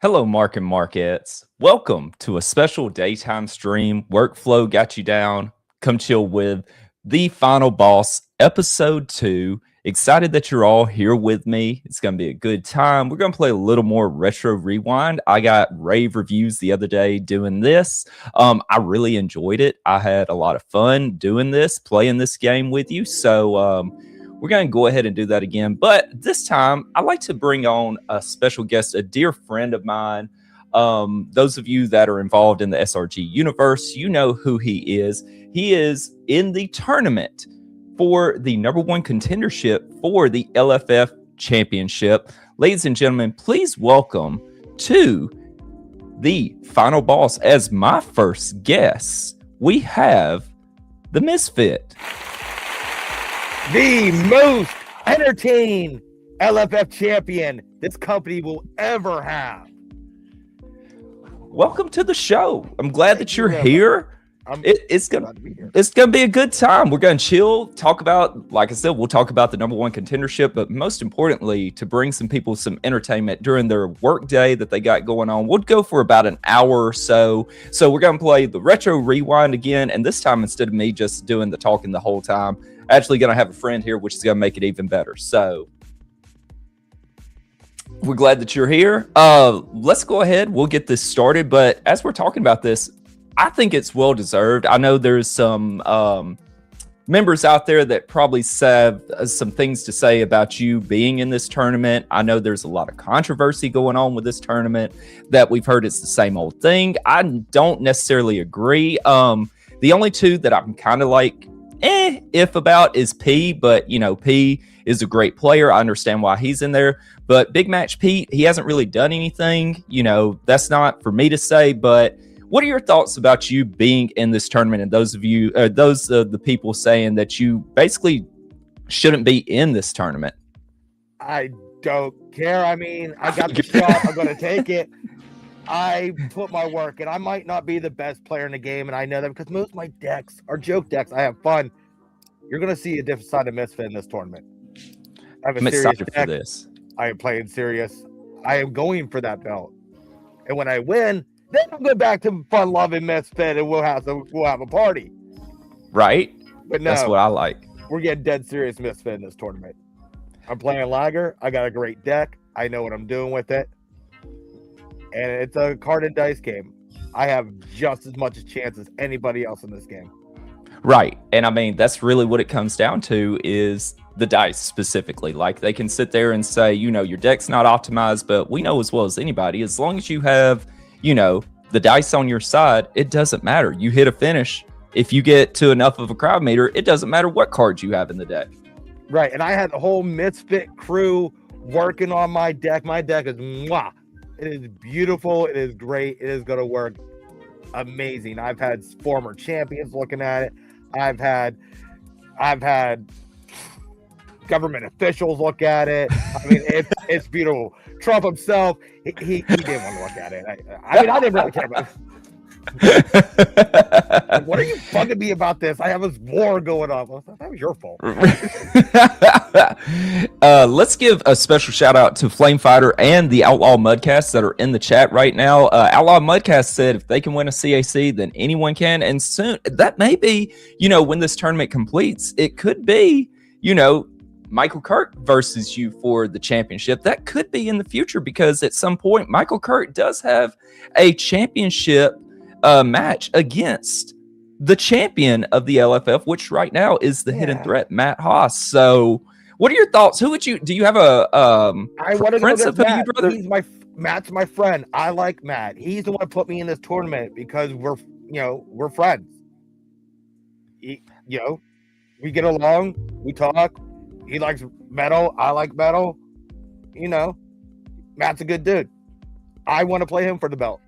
Hello, Mark and Markettes. Welcome to a special daytime stream. Workflow got you down. Come chill with the final boss, episode 2. Excited that you're all here with me. It's going to be a good time. We're going to play a little more retro rewind. I got rave reviews the other day doing this. I really enjoyed it. I had a lot of fun doing this, playing this game with you. So, we're going to go ahead and do that again. But this time, I'd like to bring on a special guest, a dear friend of mine. Those of you that are involved in the SRG universe, you know who he is. He is in the tournament for the #1 contendership for the LFF championship. Ladies and gentlemen, please welcome to the final boss as my first guest. We have the Misfit. The most entertaining LFF champion this company will ever have. Welcome to the show. I'm glad that you're here. It's gonna be a good time. We're gonna chill, talk about, like I said, we'll talk about the #1 contendership, but most importantly, to bring some people some entertainment during their work day that they got going on. We'll go for about an hour or so. So we're gonna play the retro rewind again, and this time instead of me just doing the talking the whole time, actually gonna have a friend here, which is gonna make it even better. So we're glad that you're here. Let's go ahead. We'll get this started. But as we're talking about this, I think it's well deserved. I know there's some members out there that probably have some things to say about you being in this tournament. I know there's a lot of controversy going on with this tournament that we've heard it's the same old thing. I don't necessarily agree. The only two that I'm kind of like, if about is P, but you know, P is a great player. I understand why he's in there, but Big Match Pete, he hasn't really done anything. You know, that's not for me to say, but what are your thoughts about you being in this tournament? And those of you, the people saying that you basically shouldn't be in this tournament. I don't care. I mean, I got the shot. I'm going to take it. I put my work, and I might not be the best player in the game, and I know that because most of my decks are joke decks. I have fun. You're going to see a different side of Misfit in this tournament. I have a serious deck. For this. I am playing serious. I am going for that belt, and when I win, then I'll go back to fun-loving Misfit, and we'll have a party. Right? But no, that's what I like. We're getting dead serious Misfit in this tournament. I'm playing Lager. I got a great deck. I know what I'm doing with it. And it's a card and dice game. I have just as much a chance as anybody else in this game. Right. And I mean, that's really what it comes down to is the dice specifically. Like they can sit there and say, you know, your deck's not optimized, but we know as well as anybody, as long as you have, you know, the dice on your side, it doesn't matter. You hit a finish. If you get to enough of a crowd meter, it doesn't matter what cards you have in the deck. Right. And I had the whole Misfit crew working on my deck. My deck is mwah. It is beautiful. It is great. It is going to work amazing. I've had former champions looking at it. I've had government officials look at it. I mean, it's beautiful. Trump himself, he didn't want to look at it. I mean, I didn't really care about it. What are you bugging me about this? I have this war going on. Well, that was your fault. Let's give a special shout out to Flame Fighter and the Outlaw Mudcast that are in the chat right now. Outlaw Mudcast said if they can win a CAC, then anyone can. And soon, that may be, you know, when this tournament completes, it could be, you know, Michael Kirk versus you for the championship. That could be in the future because at some point, Michael Kirk does have a championship match against the champion of the LFF, which right now is the hidden threat, Matt Haas. So what are your thoughts? Who would you, do you have a I want to go against Matt. Matt's my friend. I like Matt. He's the one who put me in this tournament because we're friends. We get along, we talk. He likes metal. I like metal. You know, Matt's a good dude. I want to play him for the belt.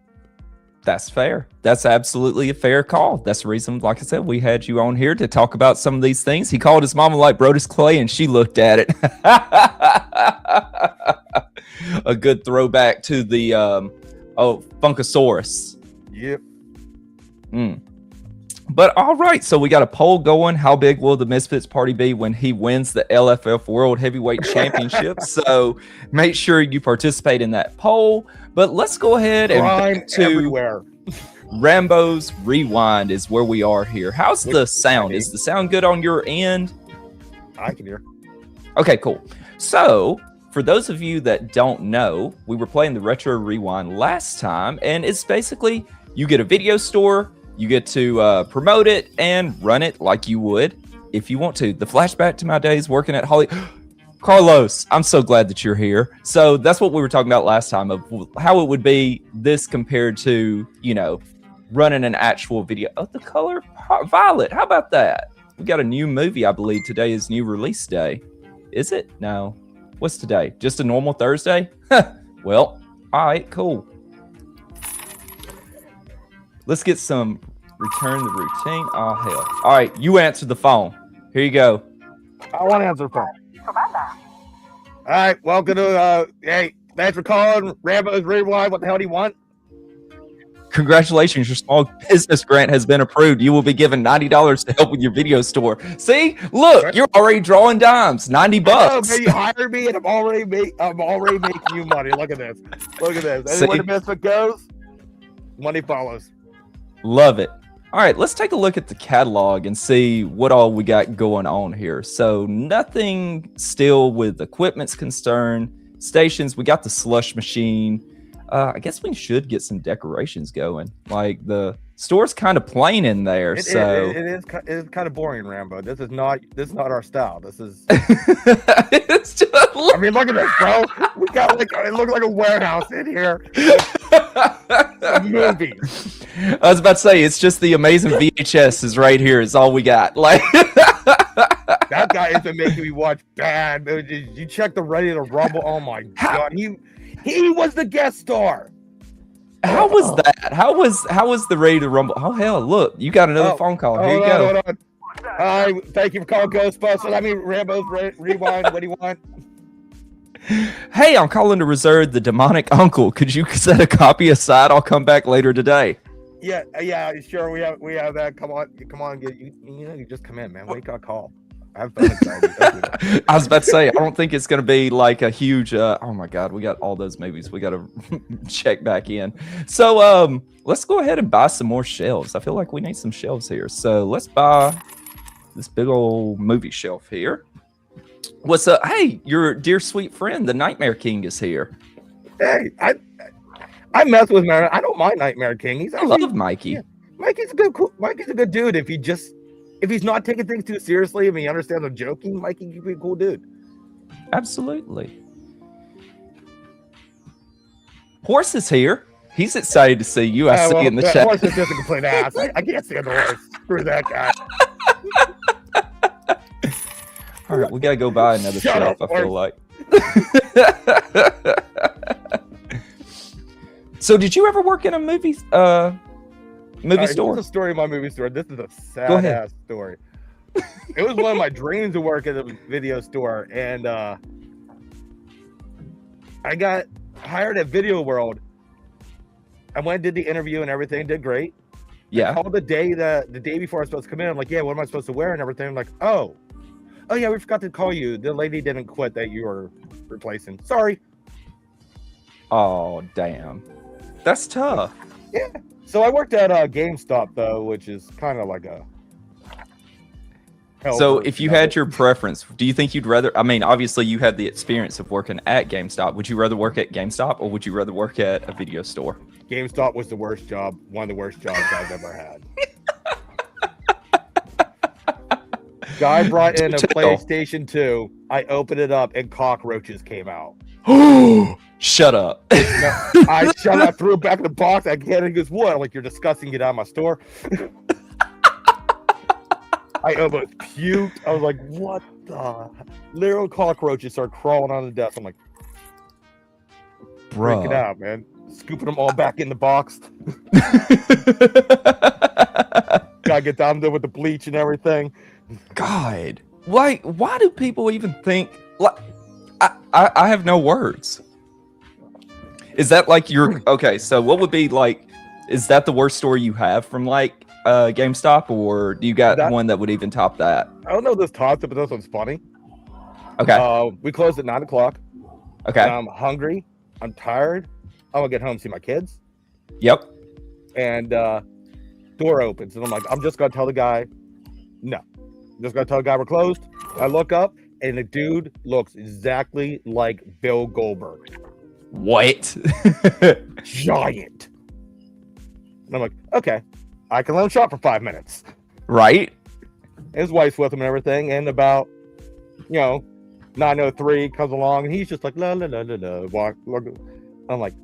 That's fair. That's absolutely a fair call. That's the reason, like I said, we had you on here to talk about some of these things. He called his mama like Brodus Clay, and she looked at it. A good throwback to the Funkasaurus. Yep. But all right, so we got a poll going. How big will the Misfits party be when he wins the LFF World Heavyweight Championship? So make sure you participate in that poll. But let's go ahead and back to everywhere. Rambo's Rewind is where we are here. How's the sound? Is the sound good on your end? I can hear. Okay, cool. So for those of you that don't know, we were playing the Retro Rewind last time, and it's basically you get a video store, you get to promote it and run it like you would if you want to. The flashback to my days working at Holly. Carlos, I'm so glad that you're here. So that's what we were talking about last time, of how it would be this compared to, you know, running an actual video. Oh, the color violet. How about that? We got a new movie, I believe. Today is new release day. Is it? No. What's today? Just a normal Thursday? Well, all right, cool. Let's get some return the routine. Oh, hell. All right, you answer the phone. Here you go. I want to answer the phone. All right, welcome to, hey, thanks for calling Rambo's Rewind. What the hell do you want? Congratulations, your small business grant has been approved. You will be given $90 to help with your video store. See, look, you're already drawing dimes. $90. Oh, man, you hired me, and I'm already making you money. Look at this. Look at this. Anywhere the Misfit goes, money follows. Love it. All right, let's take a look at the catalog and see what all we got going on here. So nothing still with equipment's concerned. Stations, we got the slush machine. I guess we should get some decorations going. Like the store's kind of plain in there. It is kind of boring, Rambo. This is not our style. This is. It's just, I mean, look at this, bro. We got it looks like a warehouse in here. A movie. I was about to say it's just the amazing VHS is right here. Is all we got. Like that guy isn't making me watch bad. You check the Ready to Rumble. Oh my god, he was the guest star. How was that? How was the Ready to Rumble? Oh hell, look, you got another phone call. Here you go. Hold on. Hi, thank you for calling Ghostbusters. I mean Rambo's Rewind. What do you want? Hey, I'm calling to reserve the demonic uncle. Could you set a copy aside? I'll come back later today. Yeah, sure. We have that. Come on. You just come in, man. What do you got to call? I was about to say, I don't think it's going to be like a huge, oh my God, we got all those movies. We got to check back in. So let's go ahead and buy some more shelves. I feel like we need some shelves here. So let's buy this big old movie shelf here. What's up? Hey, your dear sweet friend, the Nightmare King is here. Hey, I mess with Nightmare. I don't mind Nightmare King. I love Mikey. Yeah, Mikey's a good dude. If he's not taking things too seriously, and he understands I'm joking, Mikey can be a cool dude. Absolutely. Horse is here. He's excited to see you. I see in the chat. Horse is just a complete ass. I can't stand the horse. Screw that guy. All right, we gotta go buy another shelf. I feel like. So, did you ever work in a movie store? This is a story of my movie store. This is a sad ass story. It was one of my dreams to work at a video store, and I got hired at Video World. I went and did the interview and everything. Did great. Yeah. I called the day before I was supposed to come in. I'm like, yeah, what am I supposed to wear and everything? I'm like, oh yeah, we forgot to call you. The lady didn't quit that you were replacing. Sorry. Oh damn, that's tough. Yeah. So I worked at GameStop though, which is kind of like a. So if you had your preference, do you think you'd rather? I mean, obviously you had the experience of working at GameStop. Would you rather work at GameStop or would you rather work at a video store? GameStop was the worst job. One of the worst jobs I've ever had. Guy brought in a PlayStation 2. I opened it up and cockroaches came out. Shut up. I shut up, threw it back in the box. I can't. He goes, what? I'm like, you're disgusting. Get out of my store. I almost puked. I was like, what the? Little cockroaches start crawling on the desk. I'm like, break it out, man. Scooping them all back in the box. Gotta get down there with the bleach and everything. God, why do people even think? Like, I have no words. Is that like your okay? So what would be like? Is that the worst story you have from like GameStop, or do you got one that would even top that? I don't know if this tops it, but this one's funny. Okay. We closed at 9:00. Okay. I'm hungry. I'm tired. I'm gonna get home and see my kids. Yep. And door opens, and I'm like, I'm just gonna tell the guy, no. I'm just gonna tell the guy we're closed. I look up, and the dude looks exactly like Bill Goldberg. What? Giant. And I'm like, okay, I can let him shop for 5 minutes. Right. And his wife's with him and everything. And about, 9:03 comes along, and he's just like, la la la la la. Walk. I'm like,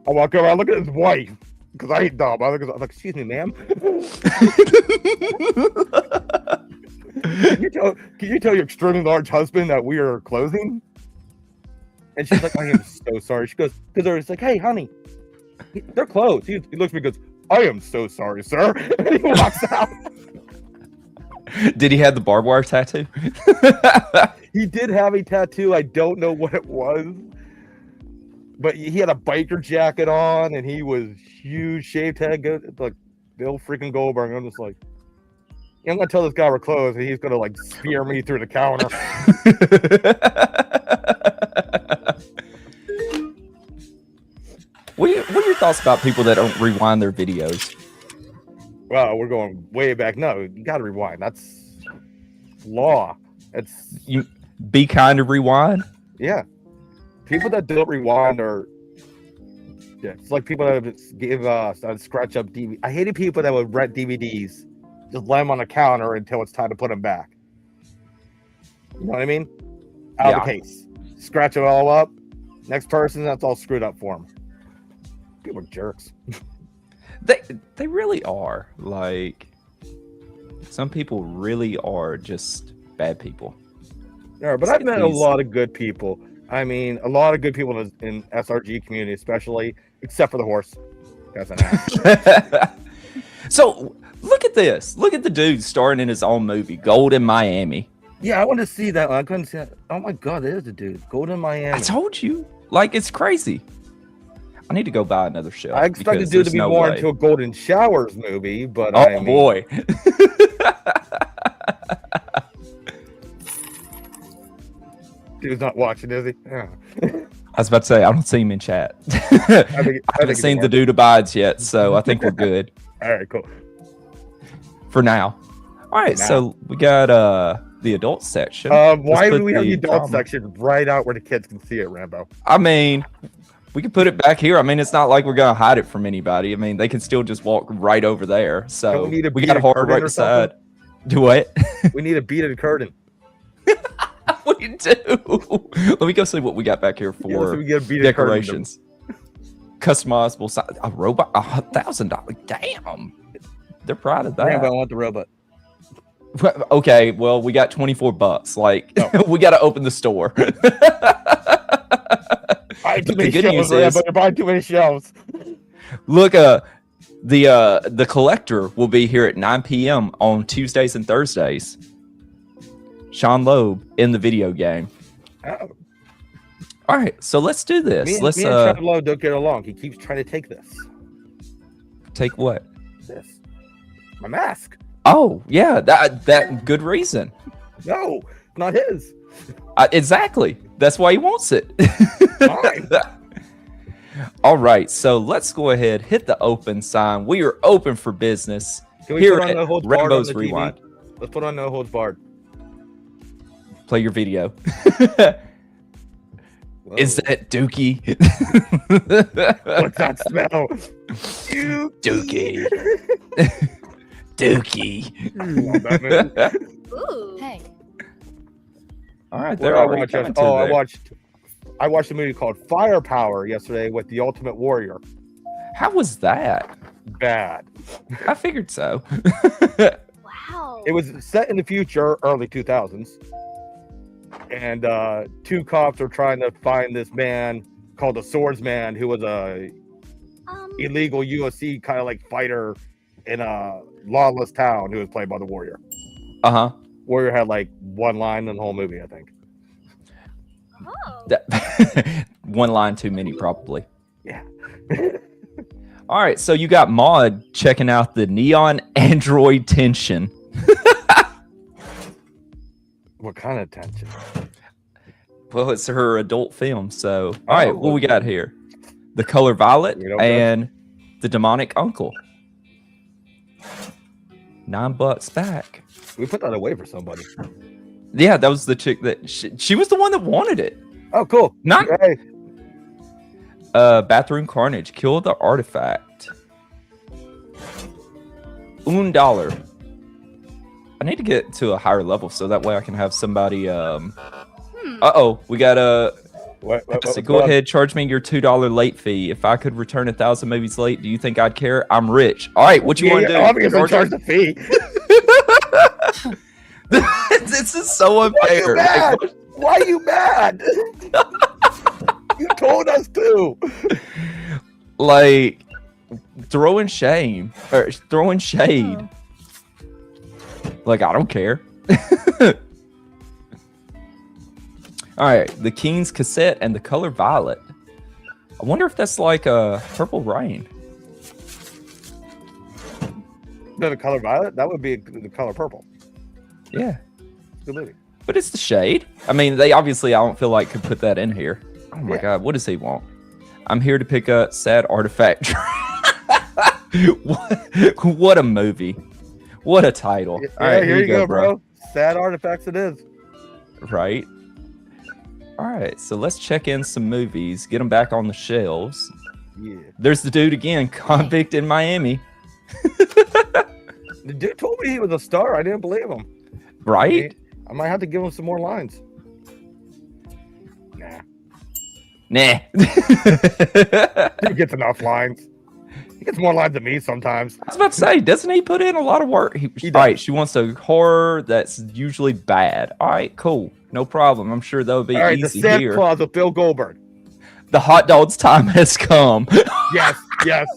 I walk over, I look at his wife because I ain't dumb. I'm like, excuse me, ma'am. Can you tell your extremely large husband that we are closing? And she's like, I am so sorry. She goes, because they're just like, hey, honey, they're closed. He looks at me and goes, I am so sorry, sir. And he walks out. Did he have the barbed wire tattoo? He did have a tattoo. I don't know what it was. But he had a biker jacket on, and he was huge, shaved head, like Bill freaking Goldberg. I'm just like, I'm gonna tell this guy we're closed, and he's gonna like spear me through the counter. What are your thoughts about people that don't rewind their videos? Well, we're going way back. No, you gotta rewind. That's law. You be kind to rewind. Yeah. People that don't rewind are, it's like people that give scratch up DVD. I hated people that would rent DVDs, just lay them on the counter until it's time to put them back. You know what I mean? Out of the case, scratch it all up. Next person, that's all screwed up for them. People are jerks. They really are. Like, some people really are just bad people. Yeah, but I've met a lot of good people. I mean, a lot of good people in SRG community, especially, except for the horse. That's an ass. So, look at this. Look at the dude starring in his own movie, Gold in Miami. Yeah, I want to see that one. I couldn't see that. Oh my God, there's a dude. Gold in Miami. I told you. Like, it's crazy. I need to go buy another show. I expect the dude to be more into a Golden Showers movie, but boy. Dude's not watching, is he? Yeah. I was about to say, I don't see him in chat. I haven't seen the dude abides yet, so I think we're good. All right, cool. For now. All right, so we got the adult section. Why do we have the adult section right out where the kids can see it, Rambo? I mean, we can put it back here. I mean, it's not like we're going to hide it from anybody. I mean, they can still just walk right over there. So we got a horror right beside. Do what? We need a beaded curtain. We do. Let me go see what we got back here for so we get a decorations. Customizable sign. A robot, $1,000. Damn. They're proud of that. Rambo, I want the robot. Okay, well, we got $24. Like, we got to open the store. The good news is, you're buying too many shelves. Look, the collector will be here at 9 p.m. on Tuesdays and Thursdays. Sean Loeb in the video game. Oh. All right, so let's do this. Me and Sean Loeb don't get along. He keeps trying to take this. Take what? This. My mask. Oh, yeah, that good reason. No, not his. Exactly. That's why he wants it. All right, so let's go ahead, hit the open sign. We are open for business. Can we put on No Holds Barred on the Rewind. TV? Let's put on No Holds Barred. Play your video. Is that Dookie? What's that smell? Dookie. Dookie. Ooh. Hey. All right, they're already coming to there. I watched a movie called Firepower yesterday with The Ultimate Warrior. How was that? Bad. I figured so. Wow. It was set in the future, early 2000s. And two cops are trying to find this man called the Swordsman, who was a illegal UFC kind of like fighter in a lawless town, who was played by the Warrior. Uh-huh. Warrior had like one line in the whole movie, I think. Oh. One line too many, probably. Yeah. All right, so you got Maud checking out the Neon Android Tension. What kind of tension? Well, it's her adult film. So, all right, what we got here? The Color Violet and The Demonic Uncle. $9 back. We put that away for somebody. Yeah, that was the chick that she was the one that wanted it. Oh, cool. Not hey. Bathroom Carnage. Kill the artifact. $1. I need to get to a higher level so that way I can have somebody. Uh-oh, we got a. Go ahead, charge me your $2 late fee. If I could return 1,000 movies late, do you think I'd care? I'm rich. All right, what you want to do? Obviously, charge the fee. This is so unfair. Why are you mad? You told us to. Like throwing shade. Like I don't care. All right, the Keen's cassette and the Color Violet. I wonder if that's like a Purple Rain. No, the Color Violet? That would be the Color Purple. Yeah. Good movie. But it's the shade. I mean, they obviously, I don't feel like could put that in here. Oh my God, what does he want? I'm here to pick up Sad Artifact. What a movie. What a title. Yeah, all right, here you go, bro. Sad Artifacts it is. Right. All right, so let's check in some movies, get them back on the shelves. Yeah. There's the dude again, Convict in Miami. The dude told me he was a star. I didn't believe him. Right? I might have to give him some more lines. Nah. He gets enough lines. He gets more lines than me sometimes. I was about to say, doesn't he put in a lot of work? He does. Right, she wants a horror that's usually bad. All right, cool. No problem. I'm sure that would be all right, easy the Santa here. Claus with Bill Goldberg. The hot dog's time has come. Yes, yes.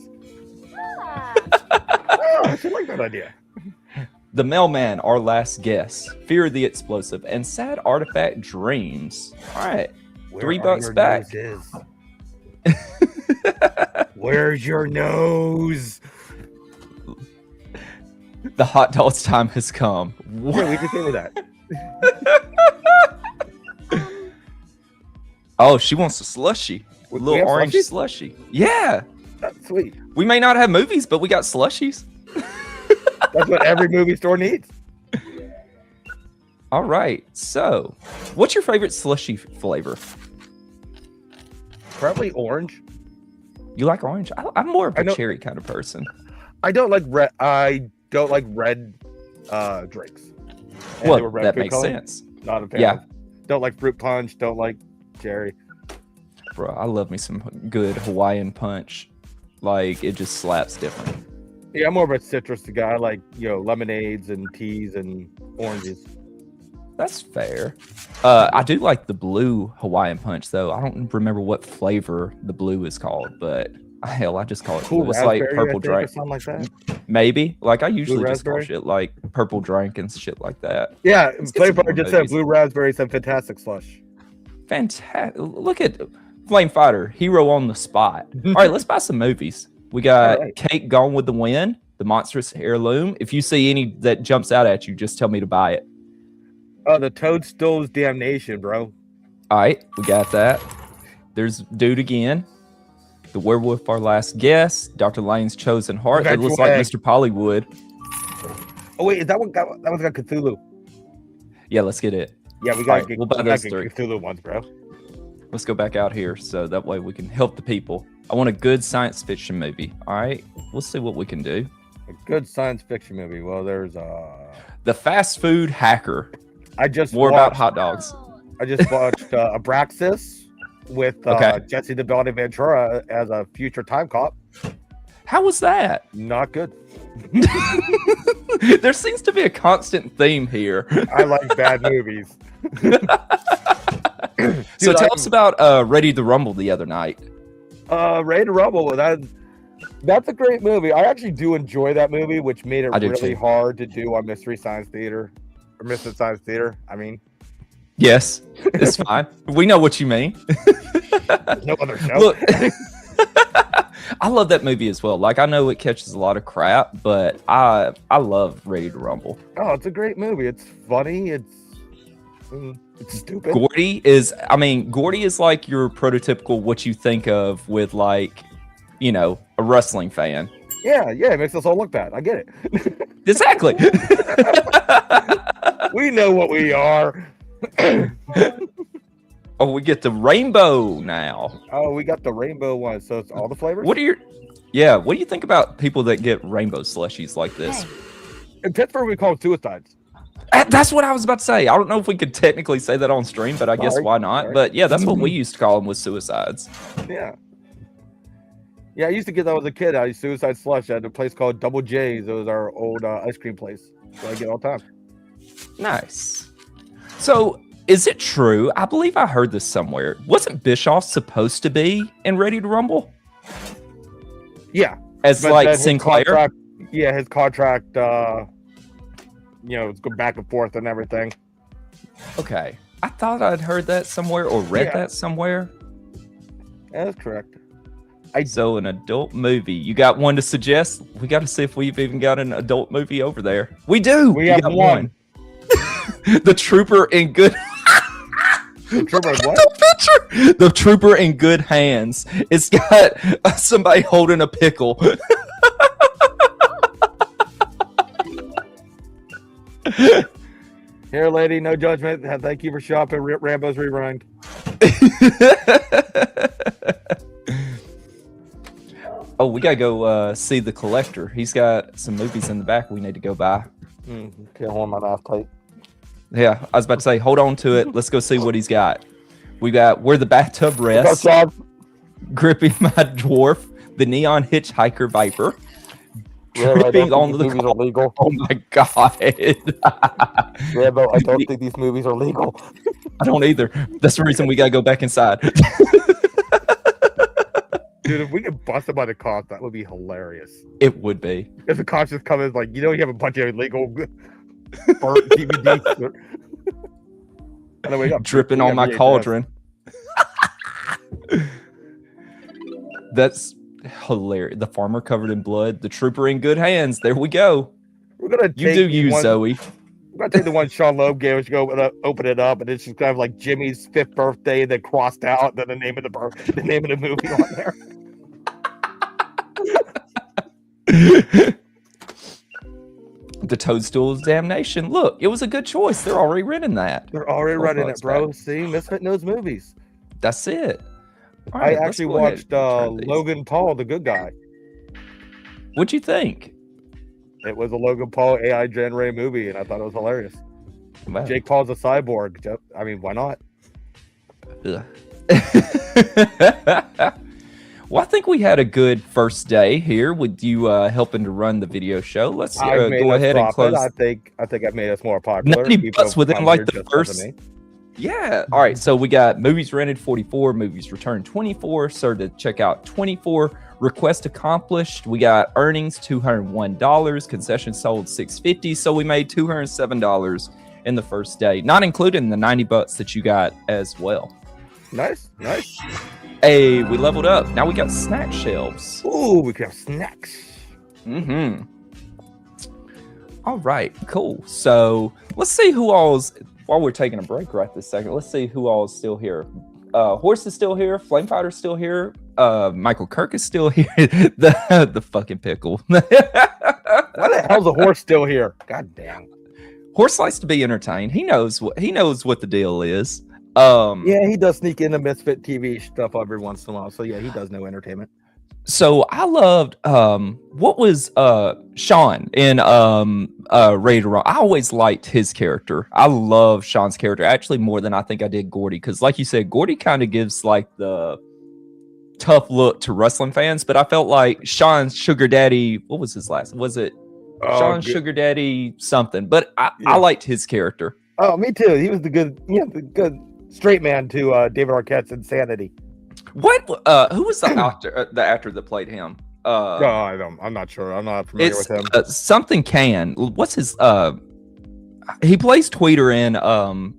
Oh, I should like that idea. The Mailman, Our Last Guess, Fear the Explosive, and Sad Artifact Dreams. All right, $3 back. Where's your nose? The hot dog's time has come. Yeah, we just over that. Oh, she wants a slushy. A little orange slushy. Yeah. That's sweet. We may not have movies, but we got slushies. That's what every movie store needs. All right. So, what's your favorite slushy flavor? Probably orange. You like orange? I'm more of a cherry kind of person. I don't like red. I don't like red drinks. And well, that makes sense. Not a fan. Yeah. Don't like fruit punch. Don't like cherry. Bro, I love me some good Hawaiian punch. Like, it just slaps different. Yeah, I'm more of a citrus guy. I like, lemonades and teas and oranges. That's fair. I do like the blue Hawaiian punch, though. I don't remember what flavor the blue is called, but hell, I just call it blue. It's like purple drink. Something like that. Maybe. Like, I usually just call shit like purple drink and shit like that. Yeah, Flamefire just said blue raspberry, some fantastic slush. Fantastic. Look at Flame Fighter, hero on the spot. All right, let's buy some movies. We got Cake Gone with the Wind, The Monstrous Heirloom. If you see any that jumps out at you, just tell me to buy it. Oh, The Toadstool's Damnation, bro. All right, we got that. There's Dude Again, The Werewolf, Our Last Guess, Dr. Lane's Chosen Heart. It looks like Mr. Pollywood. Oh wait, is that one got Cthulhu? Yeah, let's get it. Yeah, we gotta get, we'll buy those three Cthulhu ones, bro. Let's go back out here so that way we can help the people. I want a good science fiction movie. All right, we'll see what we can do. A good science fiction movie. Well, there's The Fast Food Hacker. I just about hot dogs. I just watched Abraxas with Jesse the Body Ventura as a future time cop. How was that? Not good. There seems to be a constant theme here. I like bad movies. Dude, so tell us about Ready to Rumble the other night. Ready to Rumble, that's a great movie. I actually do enjoy that movie, which made it really hard to do on Mystery Science Theater. Or Mystery Science Theater, I mean. Yes, it's fine. We know what you mean. No other show. Look, I love that movie as well. Like, I know it catches a lot of crap, but I love Ready to Rumble. Oh, it's a great movie. It's funny. It's stupid. Gordy is like your prototypical what you think of with, like, you know, a wrestling fan. Yeah, it makes us all look bad. I get it. Exactly. We know what we are. Oh, we get the rainbow now. Oh, we got the rainbow one, so it's all the flavors? What do you think about people that get rainbow slushies like this? In Pittsburgh, we call them suicides. That's what I was about to say. I don't know if we could technically say that on stream, but I guess why not? Sorry. But yeah, that's what we used to call them, was suicides. Yeah. Yeah, I used to get that as a kid. I used suicide slush at a place called Double J's. It was our old ice cream place. So I get all the time. Nice. So, is it true? I believe I heard this somewhere. Wasn't Bischoff supposed to be in Ready to Rumble? Yeah. As like Sinclair? His contract, it's going back and forth and everything. Okay. I thought I'd heard that somewhere or read that somewhere. Yeah, that's correct. So an adult movie. You got one to suggest? We got to see if we've even got an adult movie over there. We do. We have got one. The Trooper in Good. The Trooper what? Picture. The Trooper in Good Hands. It's got somebody holding a pickle. Here, lady, no judgment. Thank you for shopping Rambo's Rewind. Oh, we gotta go see The Collector. He's got some movies in the back we need to go buy. Can't hold my knife tight. Yeah, I was about to say, hold on to it. Let's go see what he's got. We got Where the Bathtub Rests, Gripping My Dwarf, The Neon Hitchhiker Viper, Tripping on the movies are legal. Oh my god. Rambo, I don't think these movies are legal. I don't either. That's the reason we gotta go back inside. Dude, if we could bust them by the cops, that would be hilarious. It would be. If the cops just come in like, you have a bunch of illegal DVDs. Dripping on my cauldron. That's hilarious. The Farmer Covered in Blood, The Trooper in Good Hands. There we go. We're gonna take Zoe. We're gonna take the one Sean Loeb gave us, go open it up, and it's just kind of like Jimmy's 5th birthday, then crossed out, then the name of the movie on there. The Toadstool's Damnation. Look, it was a good choice. They're already running that. They're already running it, bro. See, Misfit knows movies. That's it. Right, I actually watched Logan Paul, The Good Guy. What'd you think? It was a Logan Paul AI generated movie, and I thought it was hilarious. Wow. Jake Paul's a cyborg. I mean, why not? Well, I think we had a good first day here with you helping to run the video show. Let's go ahead and close. I think I've made us more popular. 90 bucks within like the first. Yeah. All right. So we got movies rented 44, movies returned 24. Started to check out 24. Request accomplished. We got earnings $201. Concessions sold $650. So we made $207 in the first day, not including the 90 bucks that you got as well. Nice. Hey, we leveled up. Now we got snack shelves. Ooh, we got snacks. Mm-hmm. All right, cool. So let's see who all's, while we're taking a break right this second, let's see who all is still here. Horse is still here. Flamefighter's still here. Michael Kirk is still here. the fucking pickle. Why the hell's the horse still here? God damn. Horse likes to be entertained. He knows what the deal is. Yeah, he does sneak into Misfit TV stuff every once in a while. So yeah, he does know entertainment. So I loved what was Sean in Ready to Rumble. I always liked his character. I love Sean's character actually more than I think I did Gordy, because like you said, Gordy kind of gives like the tough look to wrestling fans, but I felt like Sean's sugar daddy, what was his last? Was it Sean's sugar daddy something? But I liked his character. Oh, me too. He was the good straight man to David Arquette's Insanity. What? Who was the actor that played him? I'm not sure. I'm not familiar with him. Something Can. What's his? He plays Tweeter in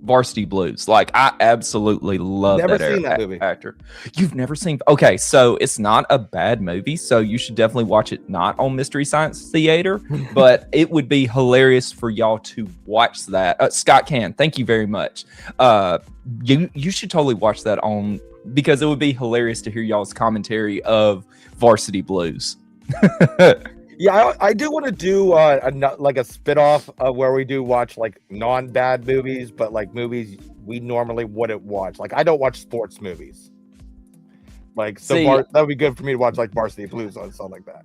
Varsity Blues. Like, I absolutely love Never that, seen that movie. actor. You've never seen? Okay, so it's not a bad movie. So you should definitely watch it. Not on Mystery Science Theater, but it would be hilarious for y'all to watch that. Scott Can, thank you very much. You should totally watch that on, because it would be hilarious to hear y'all's commentary of Varsity Blues. Yeah, I do want to do like a spit-off where we do watch like non-bad movies, but like movies we normally wouldn't watch. Like, I don't watch sports movies. Like, so that would be good for me to watch like Varsity Blues or something like that.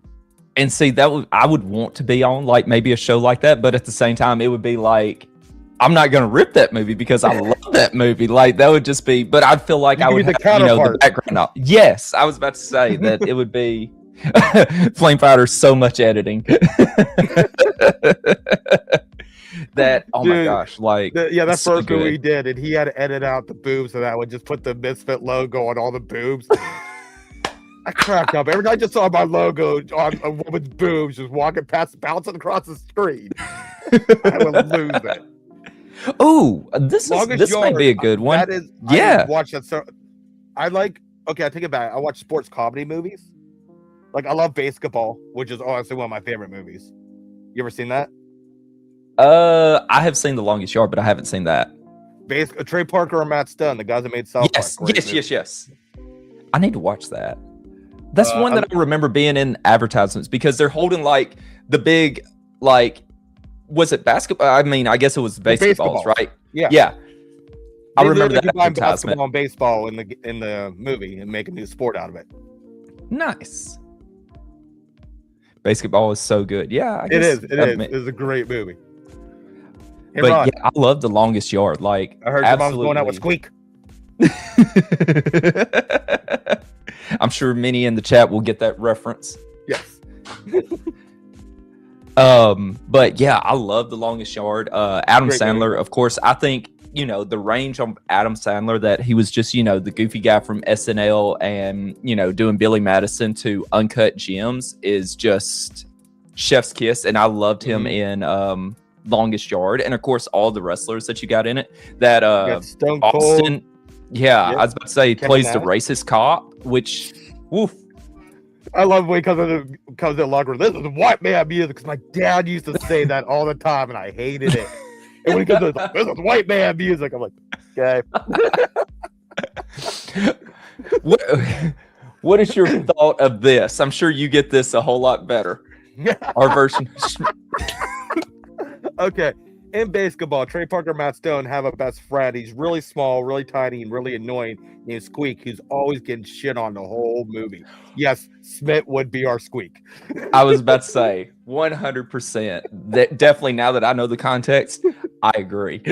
And see, I would want to be on like maybe a show like that, but at the same time, it would be like, I'm not going to rip that movie because I love that movie. Like, that would just be, but I'd feel like I would have, the background. Yes, I was about to say that it would be Flame Fighter, so much editing. That, oh Dude, my gosh, like, that first movie he did, and he had to edit out the boobs, so that would just put the Misfit logo on all the boobs. I cracked up every time I just saw my logo on a woman's boobs just walking past, bouncing across the screen. I would lose it. Oh, this might be a good one. That is, I watch that. So I like. Okay, I take it back. I watch sports comedy movies. Like, I love Basketball, which is honestly one of my favorite movies. You ever seen that? I have seen The Longest Yard, but I haven't seen that. Trey Parker and Matt Stone, the guys that made South Park. Yes. I need to watch that. That's one that I remember being in advertisements, because they're holding like the big, like, was it basketball? I mean, I guess it was baseballs, right? Yeah. I remember that advertisement. Basketball and baseball in the movie and make a new sport out of it. Nice. Basketball is so good. Yeah, it is. It's a great movie. Hey, but Ron, yeah, I love The Longest Yard. Like, I heard your mom's going out with Squeak. I'm sure many in the chat will get that reference. Yes. But yeah, I love The Longest Yard. Adam Great Sandler, movie. of course. I think, the range on Adam Sandler, that he was just, the goofy guy from SNL and, doing Billy Madison to Uncut Gems is just chef's kiss. And I loved him in Longest Yard. And of course, all the wrestlers that you got in it. That Stone Austin, Cold. I was about to say, Kevin plays Nash. the racist cop, which, woof. I love when he comes in the locker room. This is white man music, because my dad used to say that all the time, and I hated it. And when he comes in, this is white man music. I'm like, okay. What is your thought of this? I'm sure you get this a whole lot better. Our version. Okay. In Basketball, Trey Parker and Matt Stone have a best friend. He's really small, really tiny, and really annoying, named Squeak, who's always getting shit on the whole movie. Yes, Smith would be our Squeak. I was about to say 100%. That definitely, now that I know the context, I agree.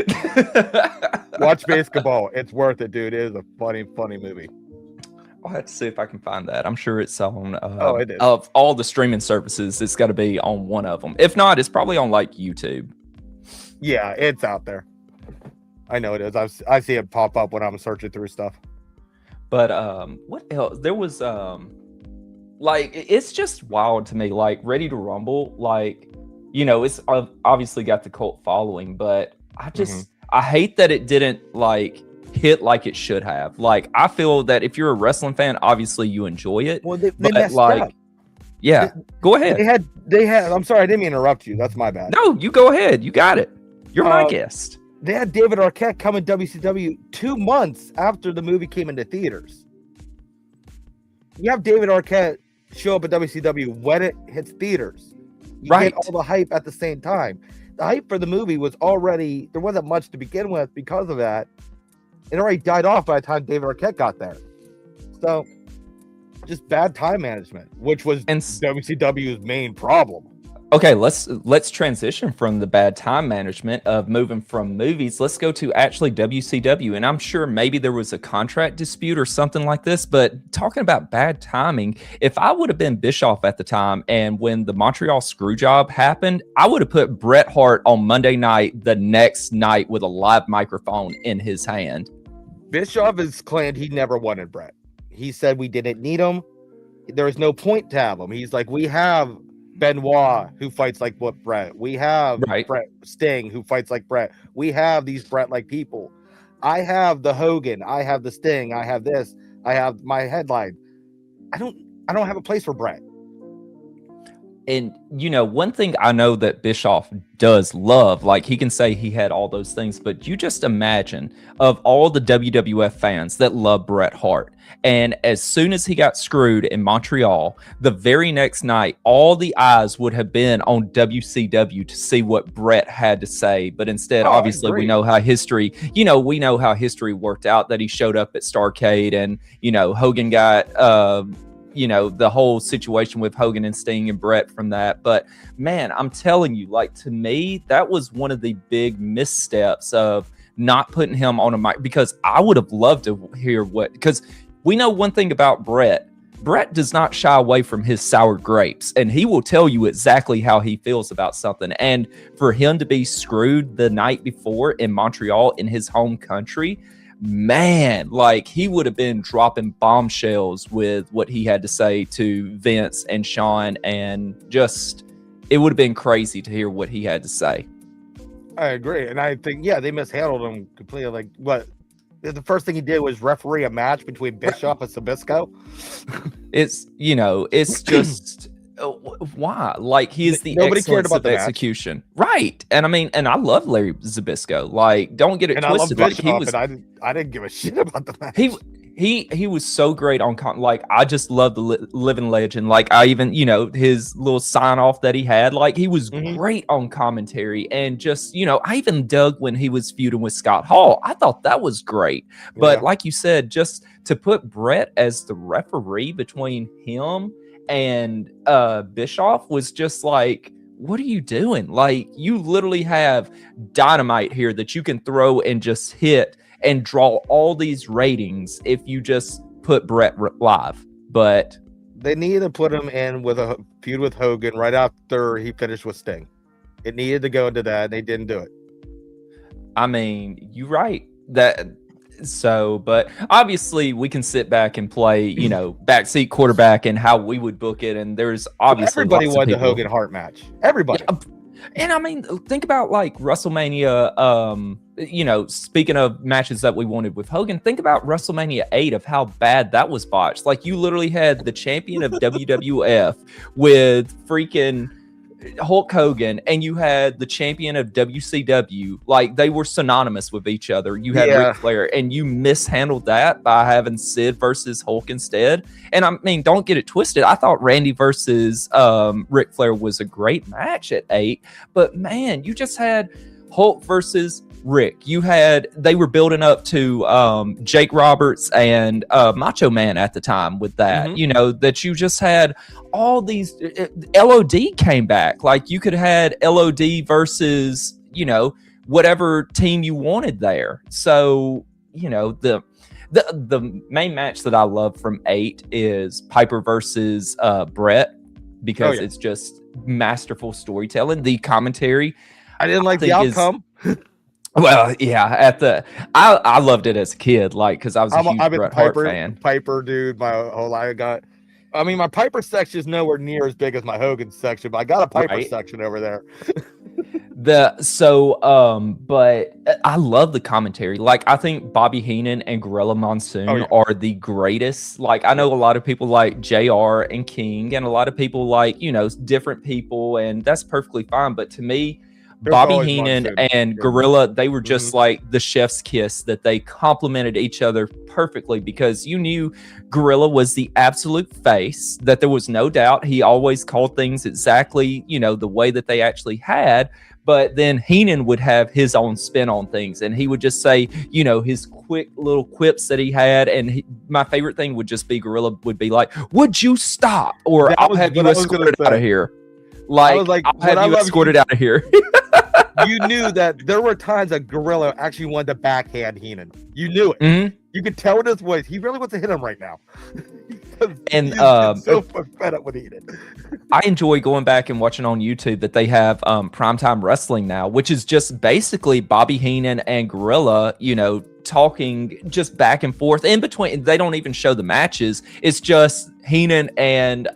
Watch Basketball. It's worth it, dude. It is a funny movie. I'll have to see if I can find that. I'm sure it's on it is. Of all the streaming services, it's got to be on one of them. If not, it's probably on like YouTube. Yeah, it's out there. I know it is. I see it pop up when I'm searching through stuff. But what else? There was like, it's just wild to me. Like, Ready to Rumble, like, it's obviously got the cult following, but I just I hate that it didn't like hit like it should have. Like, I feel that if you're a wrestling fan, obviously you enjoy it. Well, they but messed like, up. yeah, go ahead. They had. I'm sorry, I didn't mean to interrupt you. That's my bad. No, you go ahead. You got it. You're my guest. They had David Arquette come in WCW 2 months after the movie came into theaters. You have David Arquette show up at WCW when it hits theaters. You get all the hype at the same time. The hype for the movie was already, there wasn't much to begin with because of that. It already died off by the time David Arquette got there. So, just bad time management, which was WCW's main problem. Okay, let's transition from the bad time management of moving from movies. Let's go to actually WCW. And I'm sure maybe there was a contract dispute or something like this, but talking about bad timing, if I would have been Bischoff at the time and when the Montreal Screwjob happened, I would have put Bret Hart on Monday night the next night with a live microphone in his hand. Bischoff has claimed he never wanted Bret. He said we didn't need him. There was no point to have him. He's like, we have Benoit, who fights like what Brett. We have Right. Brett Sting, who fights like Brett. We have these Brett-like people. I have the Hogan. I have the Sting. I have this. I have my headline. I don't have a place for Brett. And, you know, one thing I know that Bischoff does love, like he can say he had all those things, but you just imagine of all the WWF fans that love Bret Hart. And as soon as he got screwed in Montreal, the very next night, all the eyes would have been on WCW to see what Bret had to say. But instead, obviously, we know how history worked out, that he showed up at Starrcade and, you know, Hogan got, you know, the whole situation with Hogan and Sting and Bret from that. But man, I'm telling you, like, to me, that was one of the big missteps of not putting him on a mic, because I would have loved to hear because we know one thing about Bret. Bret does not shy away from his sour grapes, and he will tell you exactly how he feels about something. And for him to be screwed the night before in Montreal in his home country, man, like he would have been dropping bombshells with what he had to say to Vince and Shawn, and just it would have been crazy to hear what he had to say. I agree, and I think they mishandled him completely. Like, what the first thing he did was referee a match between Bischoff and Zbyszko. It's, you know, it's just why? Like, he is the nobody cared about the execution, right? And I mean, and I love Larry Zbyszko. Like, don't get it twisted. Like, he was, I didn't give a shit about the match. He was so great on like, I just love the living legend. Like, I even, you know, his little sign off that he had, like, he was great on commentary. And just, you know, I even dug when he was feuding with Scott Hall. I thought that was great. But like you said, just to put Bret as the referee between him and Bischoff was just like, what are you doing? Like, you literally have dynamite here that you can throw and just hit and draw all these ratings if you just put Bret live. But they needed to put him in with a feud with Hogan right after he finished with Sting. It needed to go into that, and they didn't do it. I mean, you're right. But obviously we can sit back and play, you know, backseat quarterback and how we would book it. And there's obviously everybody wanted the Hogan Hart match. Everybody. Yeah, and I mean, think about like WrestleMania. You know, speaking of matches that we wanted with Hogan, think about WrestleMania 8 of how bad that was botched. Like, you literally had the champion of WWF with freaking Hulk Hogan, and you had the champion of WCW. Like, they were synonymous with each other. You had Ric Flair, and you mishandled that by having Sid versus Hulk instead. And I mean, don't get it twisted. I thought Randy versus Ric Flair was a great match at 8, but man, you just had Hulk versus Rick. They were building up to Jake Roberts and Macho Man at the time with that. You know, that you just had all these. LOD came back. Like, you could have had LOD versus, you know, whatever team you wanted there. So, you know, the main match that I love from 8 is Piper versus Bret, because it's just masterful storytelling. The commentary, I didn't like the outcome. Well, yeah, I loved it as a kid, like, because I was a huge Bret Hart fan. Piper, dude, my whole life my Piper section is nowhere near as big as my Hogan section, but I got a Piper section over there. But I love the commentary. Like, I think Bobby Heenan and Gorilla Monsoon are the greatest. Like, I know a lot of people like JR and King, and a lot of people like, you know, different people, and that's perfectly fine. But to me, Bobby Heenan and Gorilla, they were just like the chef's kiss, that they complemented each other perfectly, because you knew Gorilla was the absolute face, that there was no doubt. He always called things exactly, you know, the way that they actually had. But then Heenan would have his own spin on things, and he would just say, you know, his quick little quips that he had. And my favorite thing would just be Gorilla would be like, "Would you stop?" Or "I'll have you escorted out of here." Like, I'll have you escorted out of here. You knew that there were times that Gorilla actually wanted to backhand Heenan. You knew it. You could tell in his voice. He really wants to hit him right now. And so fed up with Heenan. I enjoy going back and watching on YouTube that they have Primetime Wrestling now, which is just basically Bobby Heenan and Gorilla, you know, talking just back and forth in between. They don't even show the matches. It's just Heenan and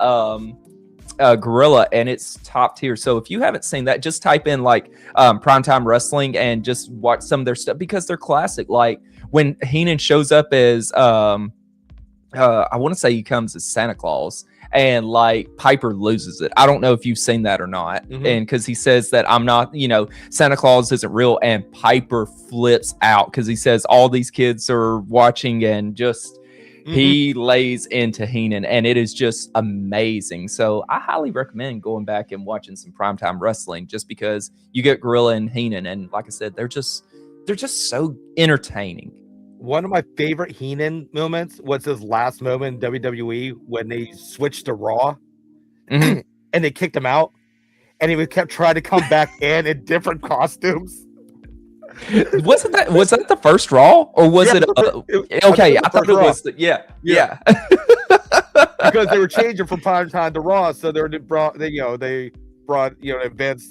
Gorilla, and it's top tier. So if you haven't seen that, just type in like Primetime Wrestling and just watch some of their stuff because they're classic. Like when Heenan shows up as I want to say he comes as Santa Claus, and like Piper loses it. I don't know if you've seen that or not. And because he says that I'm not, Santa Claus isn't real, and Piper flips out because he says all these kids are watching, and just he lays into Heenan, and it is just amazing. So I highly recommend going back and watching some Primetime Wrestling just because you get Gorilla and Heenan, and like I said, they're just so entertaining. One of my favorite Heenan moments was his last moment in WWE when they switched to Raw and they kicked him out, and he kept trying to come back in different costumes. Was that the first Raw, or was it? Okay, I thought it was. Yeah. Because they were changing from prime time to Raw, so they brought Vince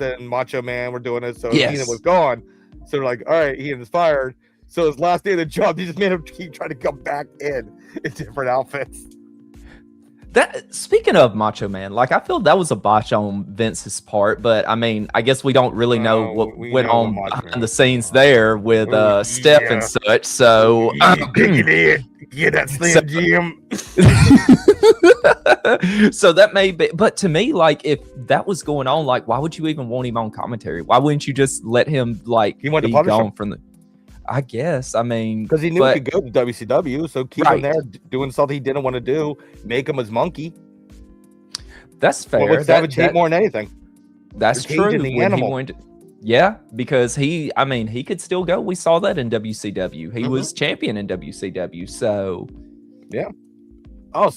and Macho Man were doing it, so Heenan was gone. So they're like, all right, Heenan's fired. So his last day of the job, they just made him keep trying to come back in different outfits. That, speaking of Macho Man, like I feel that was a botch on Vince's part, but I mean, I guess we don't really know what went on behind the scenes there with Steph and such. So get that Slim Jim. So that may be, but to me, like if that was going on, like why would you even want him on commentary? Why wouldn't you just let him like be gone from the? I guess. I mean, because he knew he could go to WCW, so keep him there doing something he didn't want to do. Make him his monkey. That's fair. What would Savage hate more than anything? That's true. The animal. Because he could still go. We saw that in WCW. He was champion in WCW. So, yeah. Oh,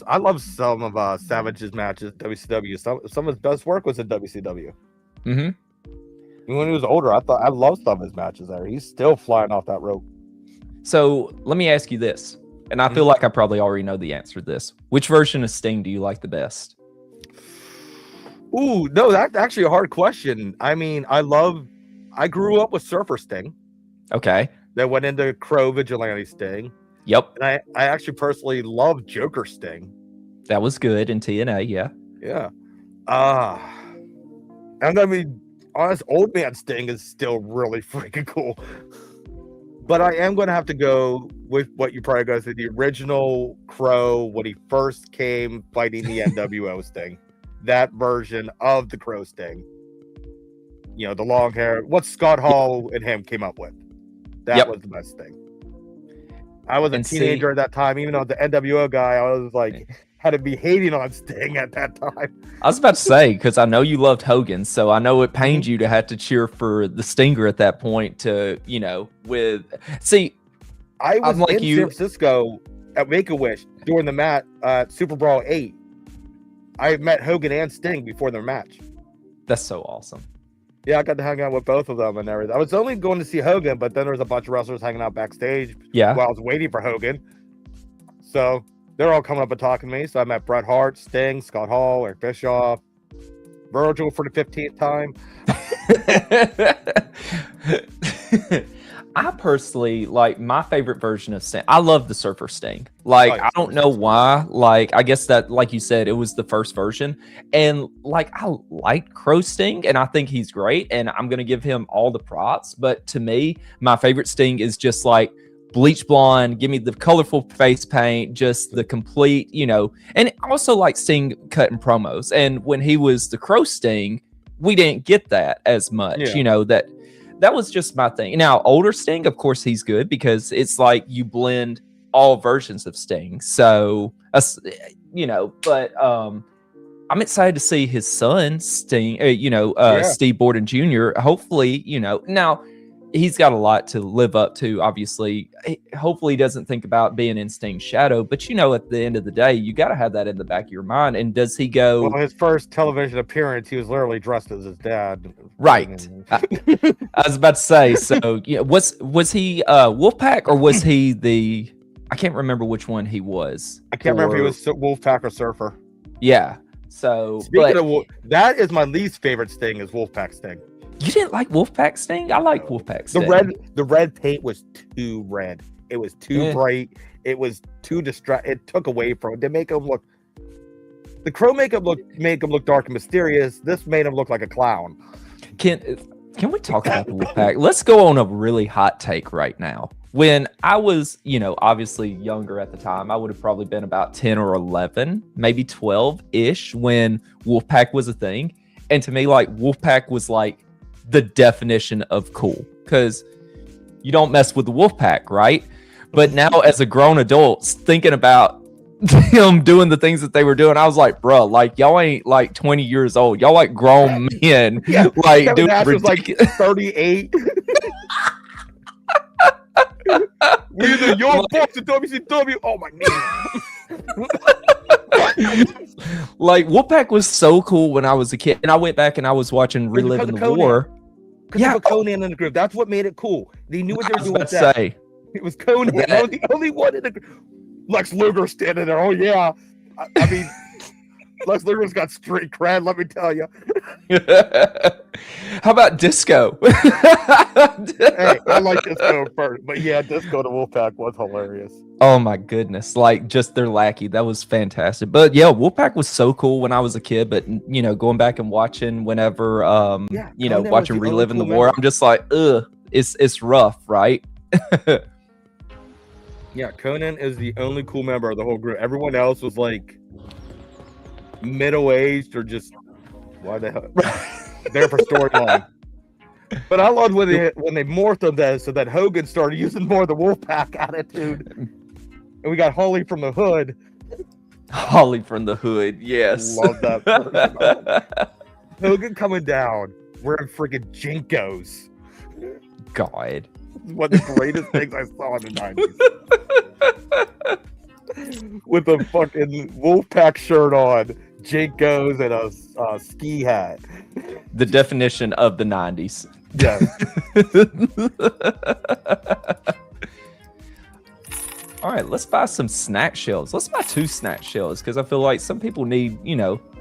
I love some of Savage's matches at WCW. Some of his best work was in WCW. When he was older, I loved some of his matches there. He's still flying off that rope. So let me ask you this, and I feel like I probably already know the answer to this. Which version of Sting do you like the best? Ooh, no, that's actually a hard question. I mean, I grew up with Surfer Sting. Okay. That went into Crow Vigilante Sting. Yep. And I actually personally love Joker Sting. That was good in TNA, yeah. Yeah. I'm gonna be honest, Old Man Sting is still really freaking cool. But I am going to have to go with what you probably go to the original Crow when he first came fighting the NWO Sting. That version of the Crow Sting. The long hair. What Scott Hall and him came up with. That was the best thing. I was a teenager at that time. Even though the NWO guy, I was like, had to be hating on Sting at that time. I was about to say, because I know you loved Hogan, so I know it pained you to have to cheer for the Stinger at that point I was like in San Francisco at Make-A-Wish during the match Super Brawl 8. I met Hogan and Sting before their match. That's so awesome. Yeah, I got to hang out with both of them and everything. I was only going to see Hogan, but then there was a bunch of wrestlers hanging out backstage while I was waiting for Hogan. So they're all coming up and talking to me. So I met Bret Hart, Sting, Scott Hall, Eric Bischoff, Virgil for the 15th time. I personally like my favorite version of Sting. I love the Surfer Sting. Like, I don't know why. Like, I guess that, like you said, it was the first version. And like, I like Crow Sting, and I think he's great. And I'm going to give him all the props. But to me, my favorite Sting is just like bleach blonde, give me the colorful face paint, just the complete, and also like Sting cutting promos. And when he was the Crow Sting, we didn't get that as much, that was just my thing. Now, older Sting, of course, he's good because it's like you blend all versions of Sting. So, but I'm excited to see his son, Sting, Steve Borden Jr. Hopefully, now he's got a lot to live up to, obviously. Hopefully he doesn't think about being in Sting's shadow, but at the end of the day, you got to have that in the back of your mind. And does he go... Well, his first television appearance, he was literally dressed as his dad. Right. I was about to say, so was he Wolfpack, or was he the... I can't remember which one he was. I can't remember if he was Wolfpack or Surfer. Yeah. So... Speaking of that is my least favorite Sting, is Wolfpack Sting. You didn't like Wolfpack Sting? I like Wolfpack Sting. The red paint was too red. It was too bright. It was too it took away from it to make him look. The Crow make him look dark and mysterious. This made him look like a clown. Can we talk about the Wolfpack? Let's go on a really hot take right now. When I was, obviously younger at the time, I would have probably been about 10 or 11, maybe 12-ish when Wolfpack was a thing. And to me, like, Wolfpack was like the definition of cool because you don't mess with the Wolfpack, right? But now as a grown adult, thinking about them doing the things that they were doing, I was like, bro, like, y'all ain't like 20 years old. Y'all like grown men. Yeah, like, Kevin dude, Nash was like 38. We're the York Fox and WCW. Oh, my knee. Like, Wolfpack was so cool when I was a kid. And I went back and I was watching Reliving the War. Yeah, Conan in the group. That's what made it cool. They knew what they were doing with that. It was Conan. I was the only one in the group. Lex Luger standing there. Oh, yeah. I mean, Lex Luger's got street cred, let me tell you. How about Disco? Hey, I like Disco first. But yeah, Disco to Wolfpack was hilarious. Oh, my goodness. Like, just their lackey. That was fantastic. But yeah, Wolfpack was so cool when I was a kid. But, going back and watching whenever, watching Reliving the War, I'm just like, ugh, it's rough, right? Yeah, Conan is the only cool member of the whole group. Everyone else was like middle-aged or just why the hell there for storyline. But I loved when they morphed on that so that Hogan started using more of the Wolfpack attitude. And we got Holly from the Hood. Holly from the Hood, yes. Love that. Hogan coming down wearing freaking Jinkos. God. One of the greatest things I saw in the 90s. With a fucking Wolfpack shirt on, Jinkos, and a ski hat. The definition of the 90s. Yeah. All right, let's buy some snack shells. Let's buy 2 snack shells because I feel like some people need, you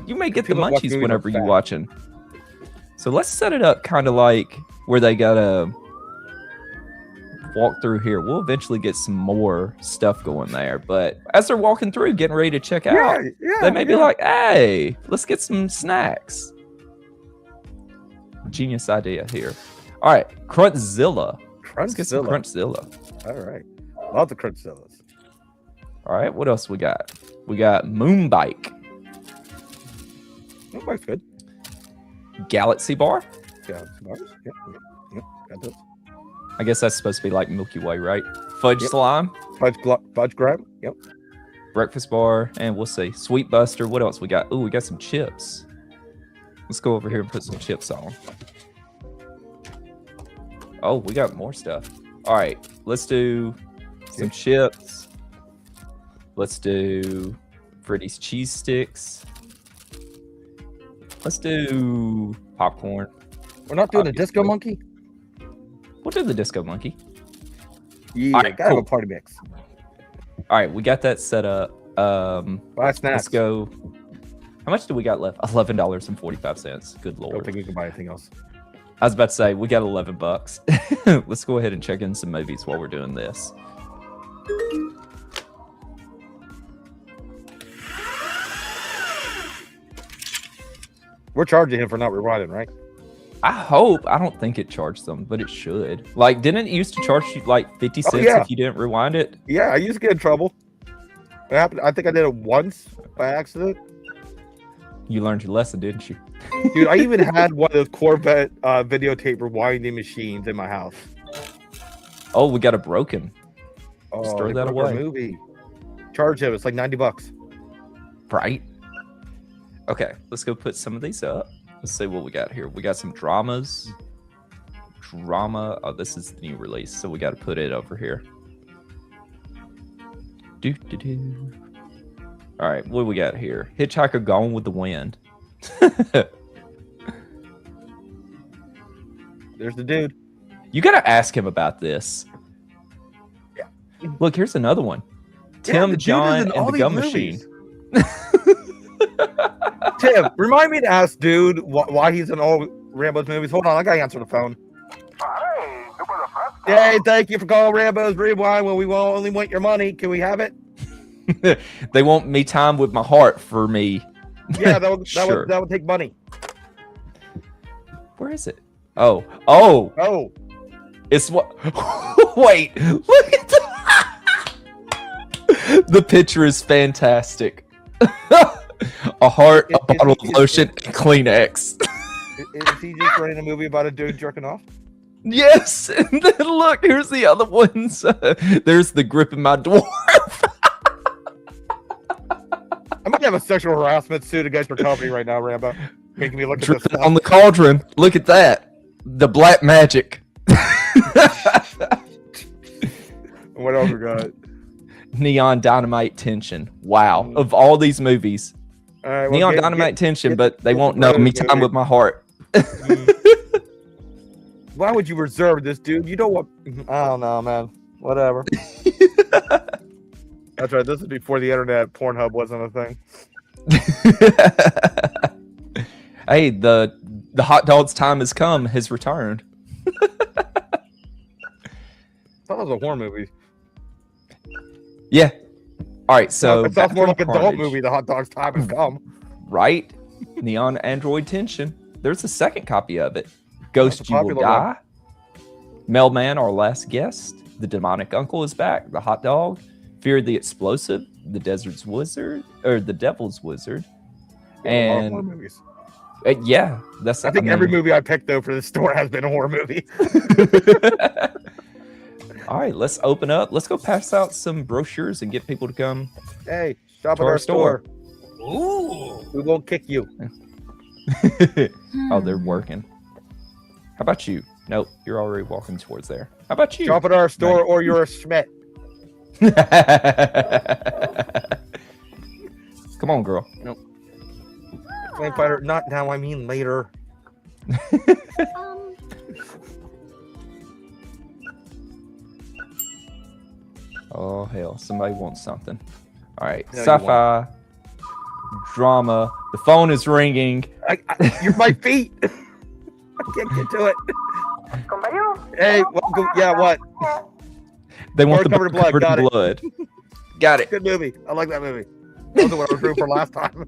may get the munchies whenever you're watching. So let's set it up kind of like where they gotta walk through here. We'll eventually get some more stuff going there, but as they're walking through getting ready to check out, they may be like, hey, let's get some snacks. Genius idea here. All right, Crunchzilla. Let's get some Crunchzilla. All right, love the Crunchzillas. All right, what else we got? We got Moonbike. Moonbike's good. Galaxy Bar. Galaxy Bars. Yep. Got those. I guess that's supposed to be like Milky Way, right? Fudge Slime. Fudge Grab. Yep. Breakfast Bar. And we'll see. Sweet Buster. What else we got? Ooh, we got some chips. Let's go over here and put some chips on. Oh, we got more stuff. All right. Let's do some chips. Let's do Freddy's cheese sticks. Let's do popcorn. We're not doing a Disco Monkey? We'll do the Disco Monkey. Yeah, all right, gotta have a party mix. All right, we got that set up. Buy snacks. Let's go. How much do we got left? $11.45. Good lord. I don't think we can buy anything else. I was about to say, we got $11. Let's go ahead and check in some movies while we're doing this. We're charging him for not rewinding, right? I hope. I don't think it charged them, but it should. Like, didn't it used to charge you like 50 cents if you didn't rewind it? Yeah, I used to get in trouble. It happened. I think I did it once by accident. You learned your lesson, didn't you? Dude, I even had one of those Corvette videotape rewinding machines in my house. Oh, we got a broken. Oh, just throw that away. Movie. Charge him. It's like $90. Right? Okay, let's go put some of these up. Let's see what we got here. We got some dramas. Drama. Oh, this is the new release, so we got to put it over here. All right, what do we got here? Hitchhiker Gone with the Wind. There's the dude. You got to ask him about this. Yeah. Look, here's another one. Tim, John, and the Gum Machine. Tim, remind me to ask dude why he's in all Rambo's movies. Hold on, I gotta answer the phone. Hey, thank you for calling Rambo's Rewind when we will only want your money. Can we have it? They want me time with my heart for me. Yeah, that would Sure. that would take money. Where is it? Oh, oh, Oh, it's what? Wait, look at the picture is fantastic. A heart, a bottle of lotion, and Kleenex. is he just writing a movie about a dude jerking off? Yes, and then look, here's the other ones. There's the grip in my dwarf. I might have a sexual harassment suit against your company right now, Rambo. Making me look at this Dripping stuff. on the cauldron. Look at that. The black magic. What else we got? Neon Dynamite Tension. Wow. Of all these movies, All right, well, Neon get- Dynamite get- Tension, get- but they get won't the know brothers me time movie. with my heart. Why would you reserve this, dude? You don't want. I don't know, man. Whatever. That's right. This is before the internet. Pornhub wasn't a thing. Hey, the hot dog's time has come, has returned. I thought it was a horror movie. Yeah. All right, so it sounds more like Bathroom an adult Carnage, movie. The hot dog's time has come. right? Neon Android Tension. There's a second copy of it. Ghost That's a You Will popular Die. Mailman, Our Last Guest. The Demonic Uncle is back. The Hot Dog. Fear the Explosive. The Desert's Wizard, or The Devil's Wizard. Yeah, horror And movies. yeah, that's. I think every movie I picked though for this store has been a horror movie. All right, let's open up. Let's go pass out some brochures and get people to come. Hey, shop To at our our store. Ooh. We won't kick you. Oh, they're working. How about you? Nope, you're already walking towards there. How about you? Shop at our store, or you're a Schmidt. Come on, girl. Flame fighter. Not now. I mean later. Um, Oh hell, somebody wants something. All right, No, you sci-fi, drama. The phone is ringing. You're my feet. I can't get to it. Hey, welcome. Yeah, what? They want Or the covered in blood, covered got in it. blood. Got it. Good movie. I like that movie. That was what I was rooting for last time.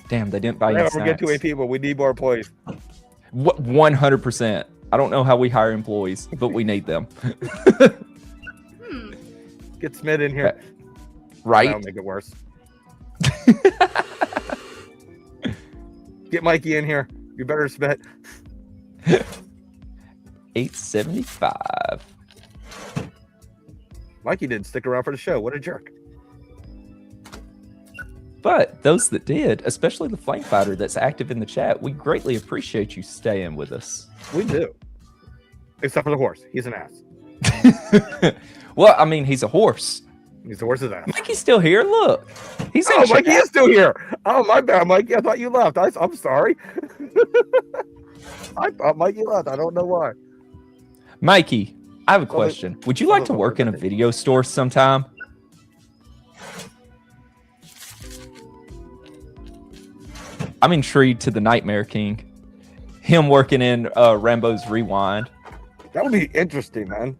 Damn, they didn't buy you Yeah, we're getting snacks. 2 people. We need more employees. 100%. I don't know how we hire employees, but we need them. hmm. Get Smith in here. Right? That'll make it worse. Get Mikey in here. You better Smith. 875. Mikey didn't stick around for the show. What a jerk. But those that did, especially the Flame Fighter that's active in the chat, we greatly appreciate you staying with us. We do. Except for the horse. He's an ass. Well, I mean, he's a horse. He's the horse's ass. Mikey's still here. Look, he's in Oh, chat. Mikey is still here. Oh, my bad, Mikey. I thought you left. I'm sorry. I thought Mikey left. I don't know why. Mikey, I have a Well, question. Would you like to work in a video store sometime? I'm intrigued to the Nightmare King. Him working in Rambo's Rewind. That would be interesting, man.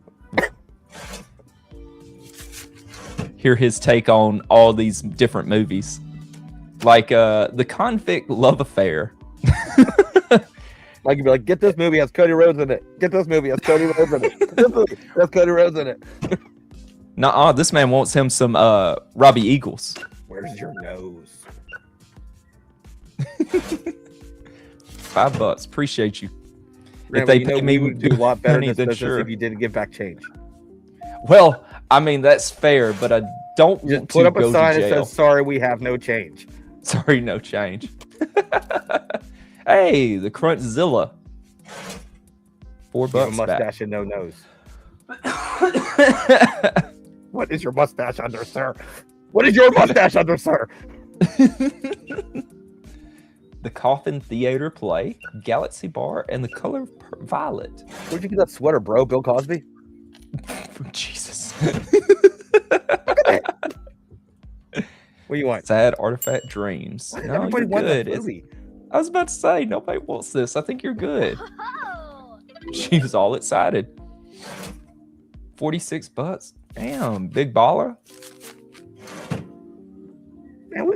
Hear his take on all these different movies. Like The Convict Love Affair. Mikey be like, get this movie has Cody Rhodes in it. Get this movie has Cody Rhodes in it. Get this movie has Cody Rhodes in it. Nuh-uh, this man wants him some Robbie Eagles. Where's your nose? $5. Appreciate you. Rambo, If they you know pay me we would do a lot better in money, this then business sure. if you didn't give back change. Well, I mean, that's fair, but I don't Just want put to up go a sign to that jail. says, sorry, we have no change. Sorry, no change. Hey, the Crunchzilla. $4 You have a back. mustache and no nose. What is your mustache under, sir? What is your mustache under, sir? The Coffin Theater play, Galaxy Bar, and The Color Violet. Where'd you get that sweater, bro? Bill Cosby? Jesus. What do you want? Sad Artifact Dreams. No, Everybody you're wants that good. It's- movie. I was about to say, nobody wants this. I think you're good. Oh. She was all excited. $46. Damn, big baller. Man,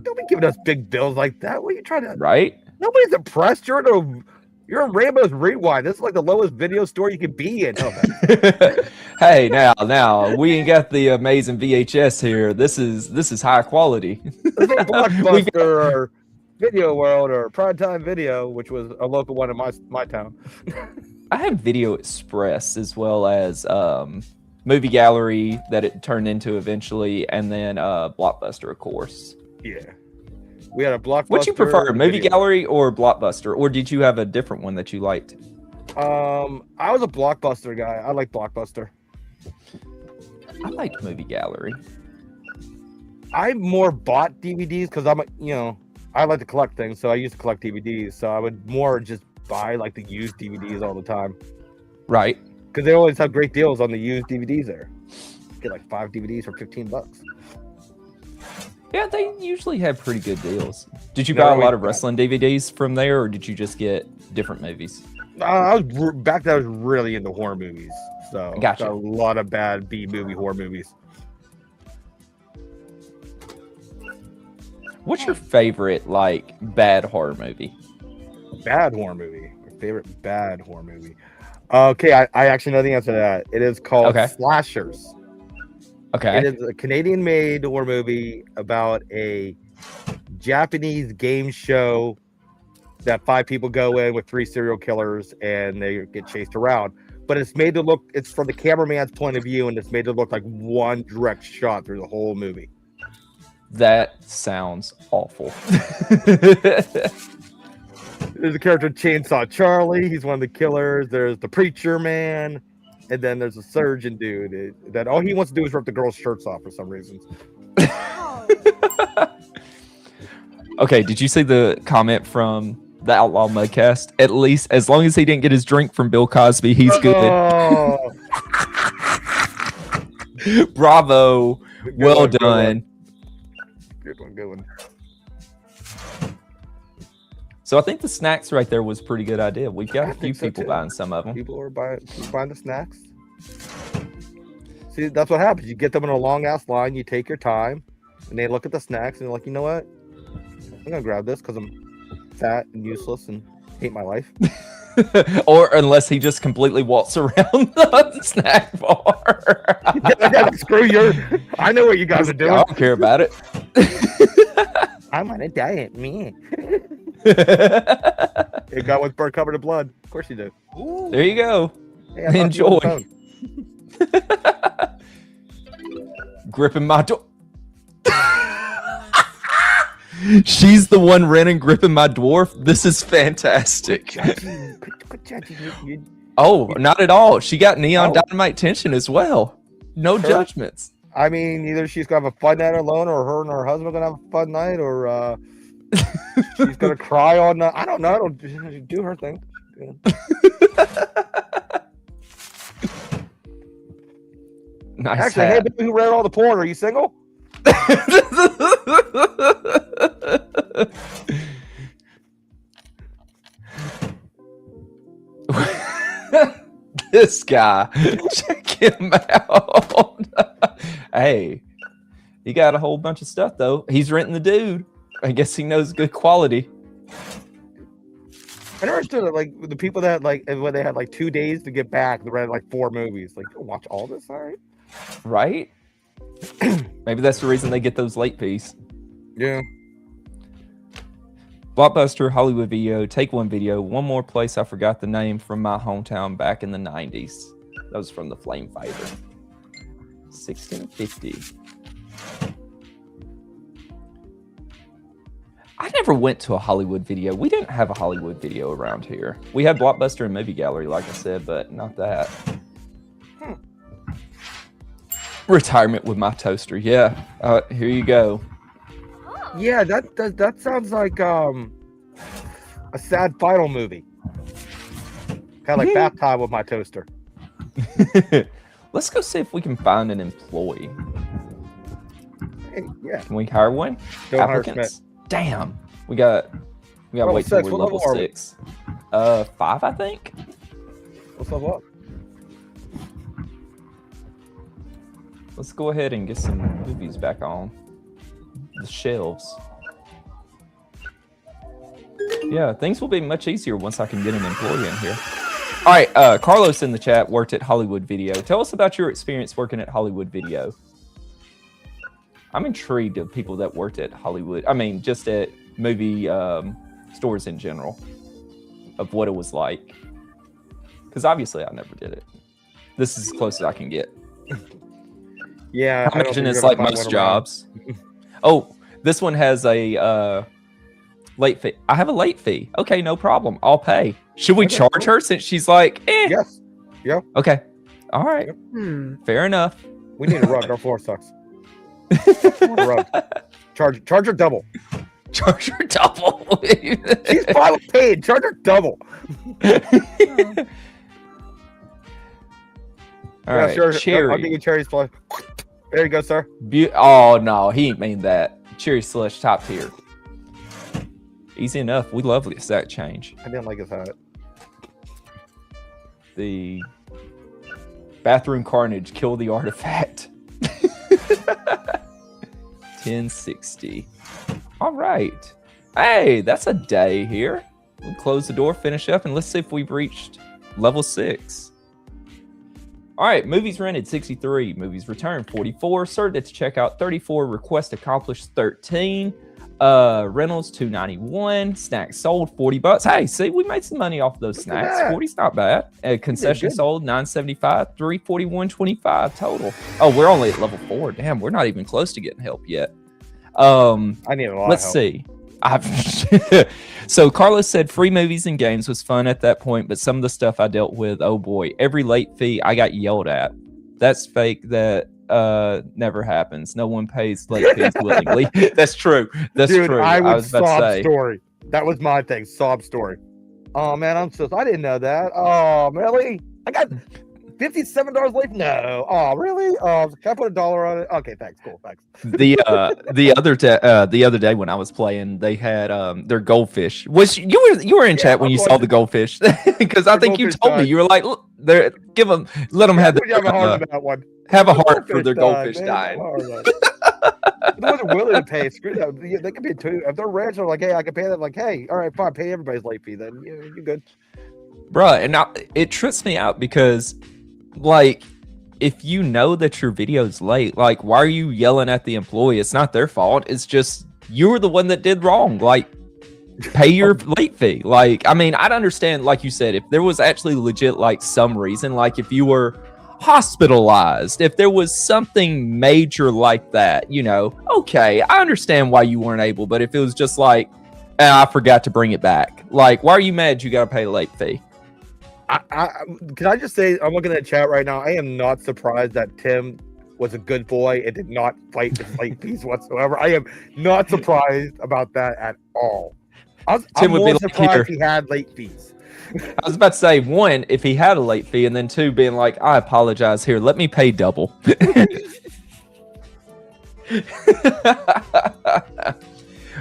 don't be giving us big bills like that. What are you trying to? Right? Nobody's impressed. You're in Rainbow's Rewind. This is like the lowest video store you could be in. Oh, Hey, now we ain't got the amazing VHS here. This is high quality. This is Blockbuster or Video World or Primetime Video, which was a local one in my town. I have Video Express as well as Movie Gallery that it turned into eventually, and then Blockbuster, of course. Yeah. We had a Blockbuster. What you prefer, Movie Gallery or Blockbuster? Or did you have a different one that you liked? I was a Blockbuster guy. I like Blockbuster. I liked Movie Gallery. I more bought DVDs because I like to collect things, so I used to collect DVDs. So I would more just buy like the used DVDs all the time. Right. Because they always have great deals on the used DVDs there. Get like 5 DVDs for $15. Yeah, they usually have pretty good deals. Did you buy a lot of wrestling DVDs from there, or did you just get different movies? I was really into horror movies, so gotcha. A lot of bad B-movie horror movies. What's your favorite like bad horror movie? Bad horror movie. My favorite bad horror movie. Okay, I actually know the answer to that. It is called Slashers. Okay. It is a Canadian-made horror movie about a Japanese game show that 5 people go in with 3 serial killers and they get chased around. But it's made to look, it's from the cameraman's point of view, and it's made to look like one direct shot through the whole movie. That sounds awful. There's a character Chainsaw Charlie. He's one of the killers. There's the preacher man. And then there's a surgeon dude that all he wants to do is rip the girls' shirts off for some reason. Okay, did you see the comment from the Outlaw Mudcast? At least, as long as he didn't get his drink from Bill Cosby, he's good. Oh. Bravo. Well done. Good one. So I think the snacks right there was a pretty good idea. We've got a few people too. buying some of them. People are buying the snacks. See, that's what happens. You get them in a long ass line. You take your time, and they look at the snacks and they're like, you know what? I'm gonna grab this because I'm fat and useless and hate my life. Or unless he just completely walks around the snack bar. Yeah, screw your. I know what you guys are doing. I don't care about it. I'm on a diet, me. It got with burnt covered in blood. Of course you do. Ooh. There you go. Hey, enjoy. Gripping my door. She's the one running, gripping my dwarf. This is fantastic. Oh, not at all. She got Neon Dynamite tension as well. No judgments. I mean, either she's gonna have a fun night alone, or her and her husband gonna have a fun night, or she's gonna cry on the. I don't know. Don't do her thing. Nice. Actually, hey, baby, who ran all the porn? Are you single? This guy, check him out. Hey, he got a whole bunch of stuff though. He's renting the dude. I guess he knows good quality. I never understood it, like the people that when they had like 2 days to get back, they rented like 4 movies. Like, you'll watch all this, all right? Right? Maybe that's the reason they get those late fees. Yeah. Blockbuster, Hollywood Video, Take One Video, one more place I forgot the name from my hometown back in the 90s. That was from the Flame Fighter. 1650. I never went to a Hollywood Video. We didn't have a Hollywood Video around here. We had Blockbuster and Movie Gallery, like I said, but not that. Retirement with my toaster. Yeah. Here you go. Yeah, that sounds like a sad final movie. Kind of like bath time with my toaster. Let's go see if we can find an employee. Hey, yeah. Can we hire one? Don't hire Applicants? Damn. We got to wait till we're level 6. 5, I think. What's level up? Let's go ahead and get some movies back on. the shelves. Yeah, things will be much easier once I can get an employee in here. All right, Carlos in the chat worked at Hollywood Video. Tell us about your experience working at Hollywood Video. I'm intrigued of people that worked at Hollywood. I mean, just at movie stores in general, of what it was like. Because obviously I never did it. This is as close as I can get. Yeah, I imagine it's like most jobs. Oh, this one has a late fee. I have a late fee. Okay, no problem. I'll pay. Should we charge her since she's like, eh? Yes. Yeah. Okay. All right. Fair enough. We need a rug. Our floor sucks. A rug. Charge her double. Charge her double. She's probably paid. Charge her double. All right. Sure. Cherry. I'll give you cherry slush. There you go, sir. Oh no, he ain't mean that. Cherry slush top tier. Easy enough. We love the exact change. I didn't like his hat. The bathroom carnage. Kill the artifact. 1060. All right. Hey, that's a day here. We'll close the door, finish up, and let's see if we've reached level 6. All right, movies rented 63, movies returned 44, started at checkout 34, request accomplished 13, rentals 291, snacks sold 40 bucks. Hey, see, we made some money off of those snacks. 40's not bad. Concession sold 975, 341.25 total. Oh, we're only at level 4. Damn, we're not even close to getting help yet. I need a lot. Let's see. So Carlos said free movies and games was fun at that point, but some of the stuff I dealt with, oh boy, every late fee I got yelled at. That's fake. That never happens. No one pays late fees willingly. That's true. That's true. I was about to say. Story. That was my thing. Sob story. Oh man, I didn't know that. Oh really? I got $57 late. No. Oh really? Can I put $1 on it? Okay, thanks. Cool. Thanks. The other day when I was playing, they had their goldfish. Was you were in chat when you saw the goldfish? Because I think you told me you were like, let them have have a heart for their goldfish dying. They wasn't willing to pay. Screw that. They could be too. If they're rich, they're like, hey, I can pay them. Like, hey, all right, fine, pay everybody's late fee. Then you're good, bruh. And now it trips me out because, like, if you know that your video's late, like, why are you yelling at the employee? It's not their fault. It's just you're the one that did wrong. Like, pay your late fee. Like, I mean, I'd understand, like you said, if there was actually legit, like, some reason, like if you were hospitalized, if there was something major like that, you know, okay, I understand why you weren't able. But if it was just like, I forgot to bring it back, like, why are you mad you gotta pay a late fee? Can I just say, I'm looking at the chat right now. I am not surprised that Tim was a good boy and did not fight the late fees whatsoever. I am not surprised about that at all. I'm more surprised he had late fees. I was about to say, one, if he had a late fee, and then two, being like, I apologize, here, let me pay double.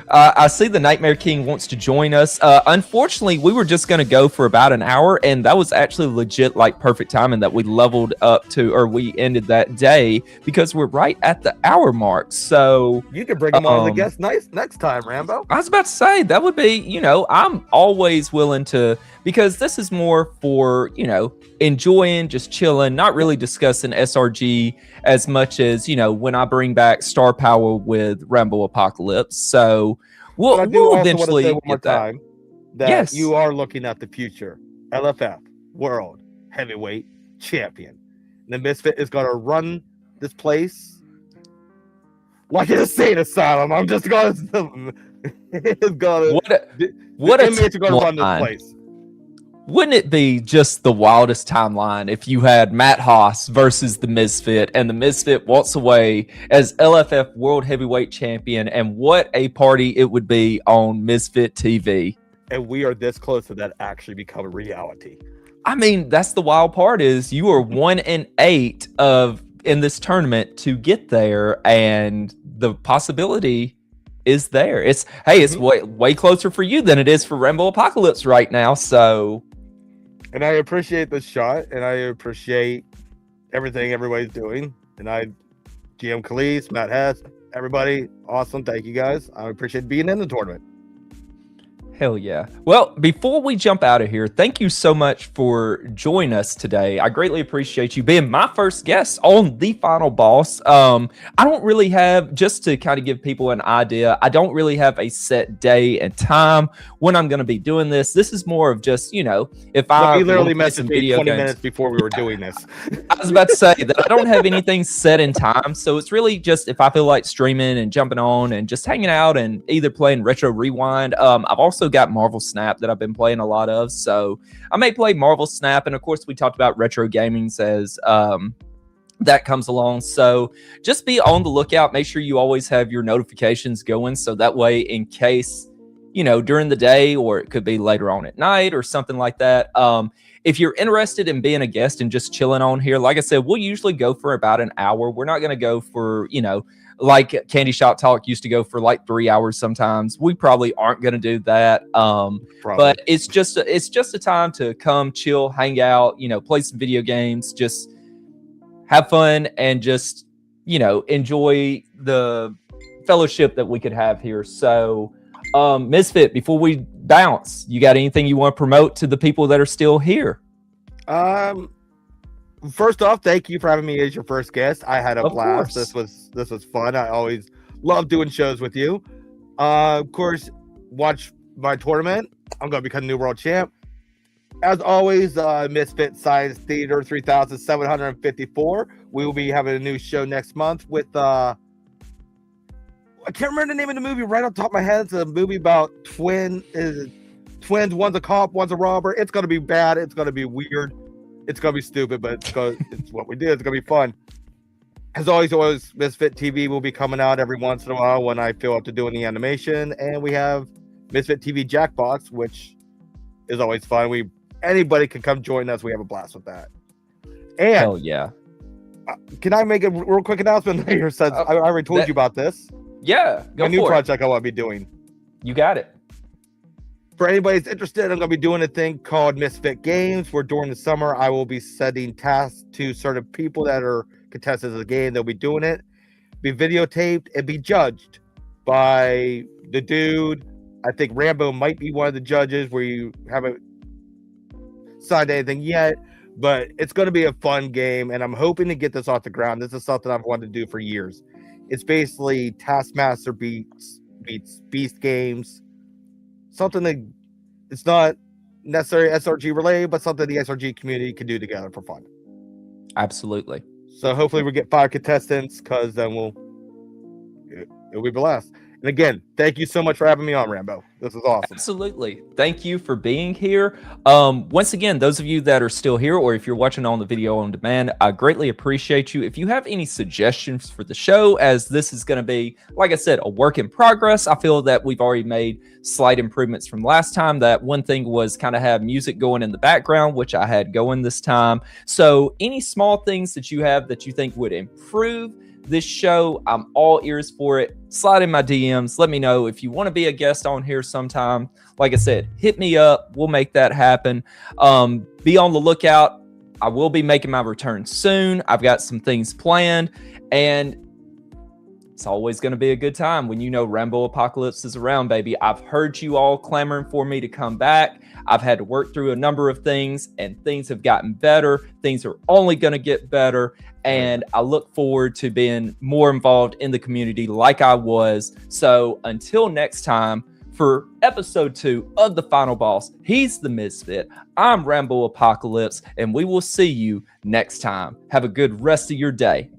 I see the Nightmare King wants to join us. Unfortunately, we were just going to go for about an hour, and that was actually legit, like, perfect timing that we leveled up to, or we ended that day, because we're right at the hour mark. So you can bring him on as a guest next time, Rambo. I was about to say, that would be, you know, I'm always willing to, because this is more for, you know, enjoying, just chilling, not really discussing SRG as much as, you know, when I bring back Star Power with Rambo Apocalypse. So we'll eventually get that. Yes, you are looking at the future LFF World Heavyweight Champion. The Misfit is going to run this place like an insane asylum. I'm just going to. It's going to. What a inmates are going to run this place. Wouldn't it be just the wildest timeline if you had Matt Haas versus the Misfit, and the Misfit walks away as LFF World Heavyweight Champion, and what a party it would be on Misfit TV. And we are this close to that actually become a reality. I mean, that's the wild part, is you are 1-8 in this tournament to get there, and the possibility is there. It's way closer for you than it is for Rambo Apocalypse right now. So, and I appreciate the shot, and I appreciate everything everybody's doing, and I GM Khalees, Matt Hess, everybody. Awesome. Thank you guys. I appreciate being in the tournament. Hell yeah. Well, before we jump out of here, thank you so much for joining us today. I greatly appreciate you being my first guest on The Final Boss. I don't really have, just to kind of give people an idea, I don't really have a set day and time when I'm going to be doing this. This is more of just, if I literally messaged me 20 minutes before we were doing this. I was about to say that I don't have anything set in time. So it's really just if I feel like streaming and jumping on and just hanging out and either playing Retro Rewind. I've also got Marvel Snap that I've been playing a lot of. So I may play Marvel Snap. And of course, we talked about retro gaming as that comes along. So just be on the lookout. Make sure you always have your notifications going. So that way, in case, during the day, or it could be later on at night or something like that. If you're interested in being a guest and just chilling on here, like I said, we'll usually go for about an hour. We're not going to go for, like Candy Shop Talk used to go for like 3 hours sometimes. We probably aren't going to do that. But it's just a time to come chill, hang out, play some video games, just have fun and just, enjoy the fellowship that we could have here. So, Misfit, before we bounce, you got anything you want to promote to the people that are still here? First off, thank you for having me as your first guest. I had a blast. Course. This was fun. I always love doing shows with you. Of course, watch my tournament. I'm going to become new world champ. As always, Misfit Science Theater 3754. We will be having a new show next month with I can't remember the name of the movie right off the top of my head. It's a movie about twins. One's a cop, one's a robber. It's going to be bad. It's going to be weird. It's going to be stupid, but it's what we do. It's going to be fun. As always, Misfit TV will be coming out every once in a while when I feel up to doing the animation. And we have Misfit TV Jackbox, which is always fun. Anybody can come join us. We have a blast with that. And hell yeah. Can I make a real quick announcement here? Since I already told you about this. Yeah, go for it. My new project I want to be doing. You got it. For anybody that's interested, I'm going to be doing a thing called Misfit Games, where during the summer I will be setting tasks to certain people that are contestants of the game. They'll be doing it, be videotaped, and be judged by the dude. I think Rambo might be one of the judges, where you haven't signed anything yet, but it's going to be a fun game, and I'm hoping to get this off the ground. This is something I've wanted to do for years. It's basically Taskmaster beats Beast Games. Something that it's not necessarily SRG related, but something the SRG community can do together for fun. Absolutely. So hopefully we get 5 contestants, because then it'll be blast. And again, thank you so much for having me on, Rambo. This is awesome. Absolutely. Thank you for being here. Once again, those of you that are still here, or if you're watching on the video on demand, I greatly appreciate you. If you have any suggestions for the show, as this is going to be, like I said, a work in progress, I feel that we've already made slight improvements from last time. That one thing was kind of have music going in the background, which I had going this time. So any small things that you have that you think would improve this show, I'm all ears for it. Slide in my DMs. Let me know if you want to be a guest on here sometime. Like I said, hit me up. We'll make that happen. Be on the lookout. I will be making my return soon. I've got some things planned, and it's always going to be a good time when Rambo Apocalypse is around, baby. I've heard you all clamoring for me to come back. I've had to work through a number of things, and things have gotten better. Things are only going to get better. And I look forward to being more involved in the community like I was. So until next time, for episode 2 of The Final Boss, he's the Misfit. I'm Rambo Apocalypse, and we will see you next time. Have a good rest of your day.